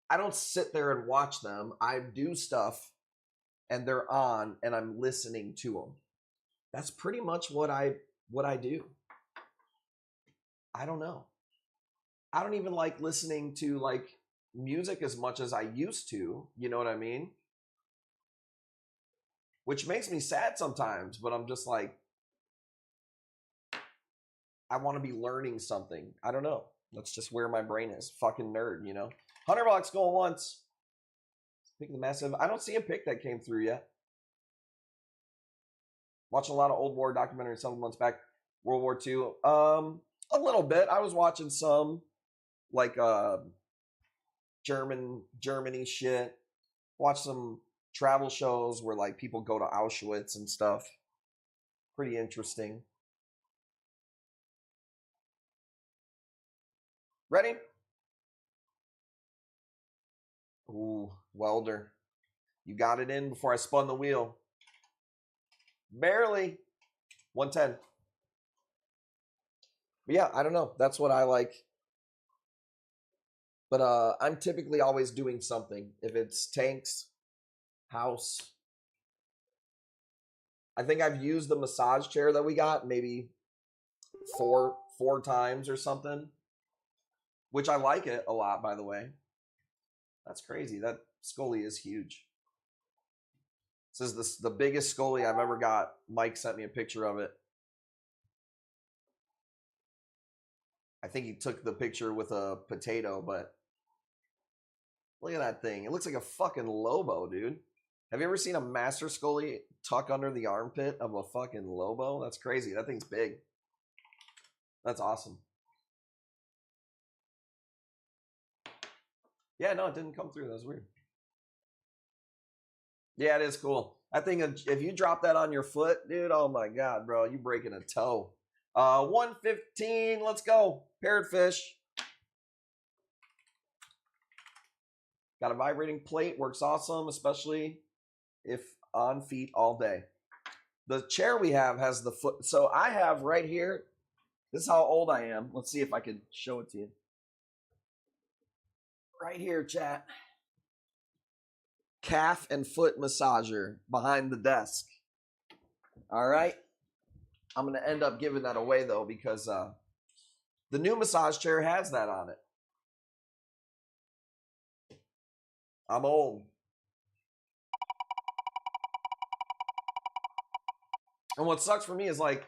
I don't sit there and watch them. I do stuff, and they're on, and I'm listening to them. That's pretty much what I do. I don't know. I don't even like listening to like music as much as I used to. You know what I mean? Which makes me sad sometimes, but I'm just like, I want to be learning something. I don't know. That's just where my brain is. Fucking nerd, you know? $100 going once. Pick the massive. I don't see a pick that came through yet. Watching a lot of old war documentaries several months back. World War II. A little bit. I was watching some like Germany shit. Watch some travel shows where like people go to Auschwitz and stuff. Pretty interesting. Ready? Ooh, welder. You got it in before I spun the wheel. Barely. 110. But yeah, I don't know. That's what I like. But I'm typically always doing something. If it's tanks, house. I think I've used the massage chair that we got maybe four times or something. Which I like it a lot, by the way. That's crazy. That Scully is huge. This is the biggest Scully I've ever got. Mike sent me a picture of it. I think he took the picture with a potato, but look at that thing. It looks like a fucking Lobo, dude. Have you ever seen a master Scully tuck under the armpit of a fucking Lobo? That's crazy. That thing's big. That's awesome. Yeah, no, it didn't come through. That was weird. Yeah, it is cool. I think if you drop that on your foot, dude, oh my God, bro, you breaking a toe. 115, let's go. Parrotfish. Got a vibrating plate, works awesome, especially if on feet all day. The chair we have has the foot. So I have right here, this is how old I am. Let's see if I can show it to you. Right here, chat. Calf and foot massager behind the desk. All right. I'm going to end up giving that away, though, because the new massage chair has that on it. I'm old. And what sucks for me is, like,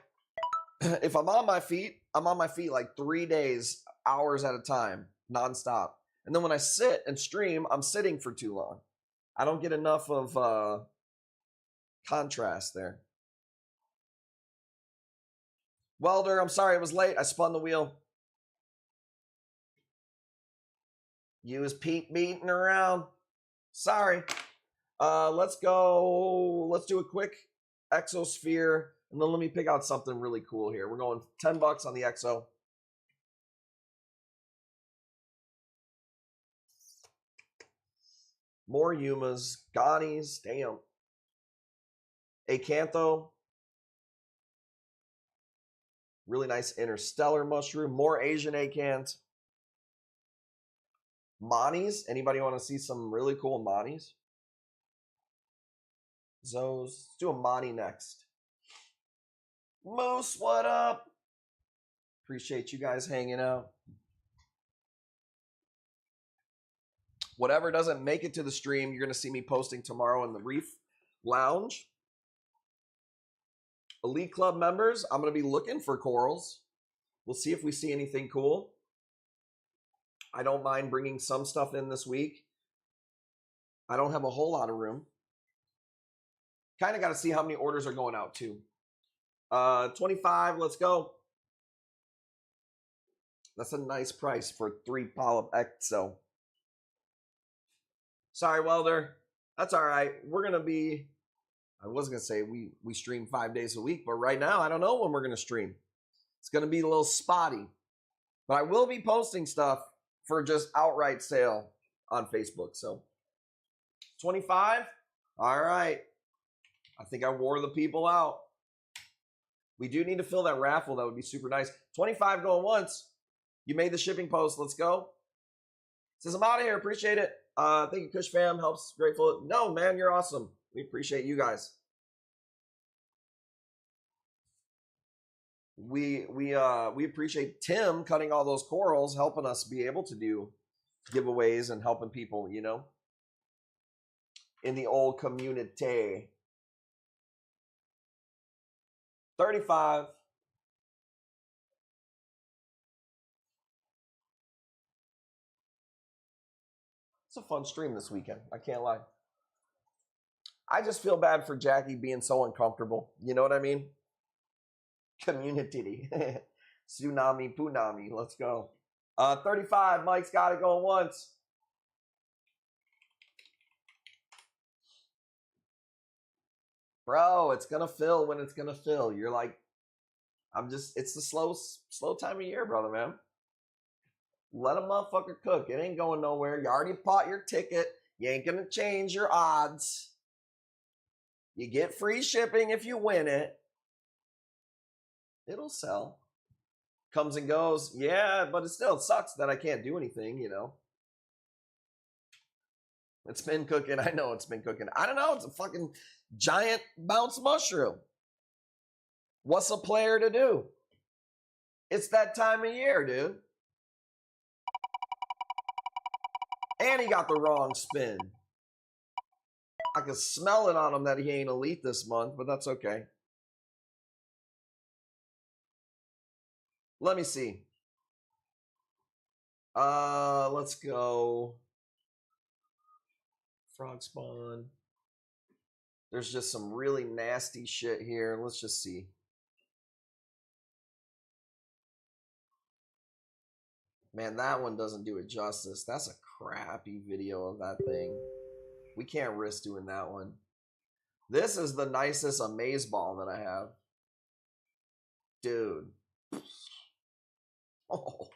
if I'm on my feet like 3 days, hours at a time, nonstop. And then when I sit and stream, I'm sitting for too long. I don't get enough of contrast there. Welder, I'm sorry it was late. I spun the wheel. You was Pete beating around. Sorry. Let's go. Let's do a quick exosphere. And then let me pick out something really cool here. We're going $10 on the exo. More Yumas, Ghani's, damn. Acantho. Really nice interstellar mushroom. More Asian acant. Monis. Anybody want to see some really cool Monis? Zos. Let's do a Moni next. Moose, what up? Appreciate you guys hanging out. Whatever doesn't make it to the stream, you're going to see me posting tomorrow in the Reef Lounge. Elite Club members, I'm going to be looking for corals. We'll see if we see anything cool. I don't mind bringing some stuff in this week. I don't have a whole lot of room. Kind of got to see how many orders are going out too. 25, let's go. That's a nice price for 3 polyp exo. Sorry, Welder. That's all right. We're going to be, I was going to say we stream 5 days a week, but right now I don't know when we're going to stream. It's going to be a little spotty. But I will be posting stuff for just outright sale on Facebook. So 25. All right. I think I wore the people out. We do need to fill that raffle. That would be super nice. 25 going once. You made the shipping post. Let's go. Says I'm out of here. Appreciate it. Thank you, Kush fam. Helps. Grateful. No, man, you're awesome. We appreciate you guys. We appreciate Tim cutting all those corals, helping us be able to do giveaways and helping people, you know, in the old community. 35. It's a fun stream this weekend. I can't lie. I just feel bad for Jackie being so uncomfortable. You know what I mean? Community. Tsunami, Punami. Let's go. 35. Mike's got it going once. Bro, it's going to fill when it's going to fill. You're like, it's the slow time of year, brother, man. Let a motherfucker cook. It ain't going nowhere. You already bought your ticket. You ain't going to change your odds. You get free shipping if you win it. It'll sell. Comes and goes. Yeah, but it still sucks that I can't do anything, you know. It's been cooking. I know it's been cooking. I don't know. It's a fucking giant bounce mushroom. What's a player to do? It's that time of year, dude. And he got the wrong spin. I can smell it on him that he ain't elite this month, but that's okay. Let me see. Let's go. Frog spawn. There's just some really nasty shit here. Let's just see. Man, that one doesn't do it justice. That's a crappy video of that thing. We can't risk doing that one. This is the nicest amazeball that I have. Dude. Oh.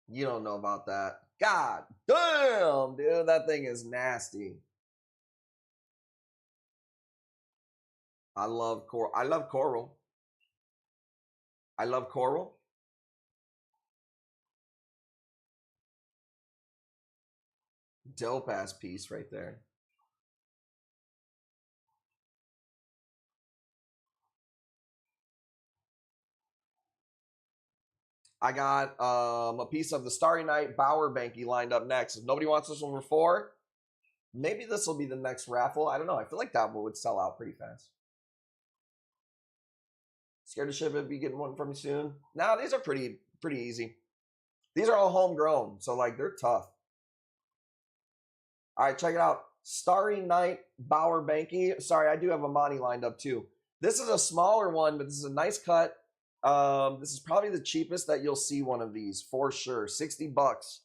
You don't know about that. God damn, dude. That thing is nasty. I love coral. I love coral. I love coral. Dope ass piece right there. I got a piece of the Starry Night Bower Banky lined up next. If nobody wants this one for 4, maybe this will be the next raffle. I don't know. I feel like that one would sell out pretty fast. Scared to ship it? Be getting one from me soon? No, these are pretty easy. These are all homegrown, so like they're tough. All right, check it out. Starry Night Bower Banky. Sorry, I do have a Monty lined up too. This is a smaller one, but this is a nice cut. This is probably the cheapest that you'll see one of these for sure. 60 bucks.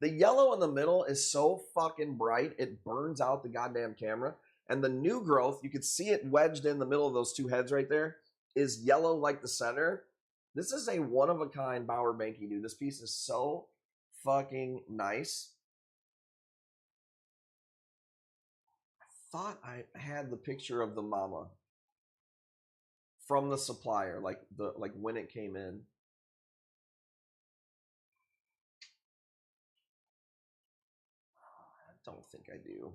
The yellow in the middle is so fucking bright, it burns out the goddamn camera. And the new growth, you can see it wedged in the middle of those two heads right there, is yellow like the center. This is a one-of-a-kind Bower Banky, dude. This piece is so fucking nice. I thought I had the picture of the mama. from the supplier, like when it came in. I don't think I do.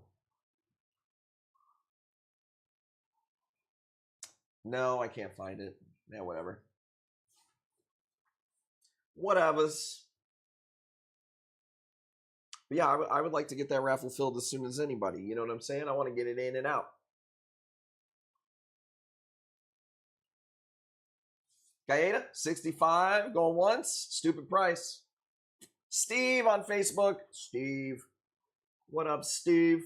No, I can't find it. Yeah, whatever. Whatevers. But yeah, I would like to get that raffle filled as soon as anybody. You know what I'm saying? I want to get it in and out. Gaeta, 65, going once. Stupid price. Steve on Facebook. Steve. What up, Steve?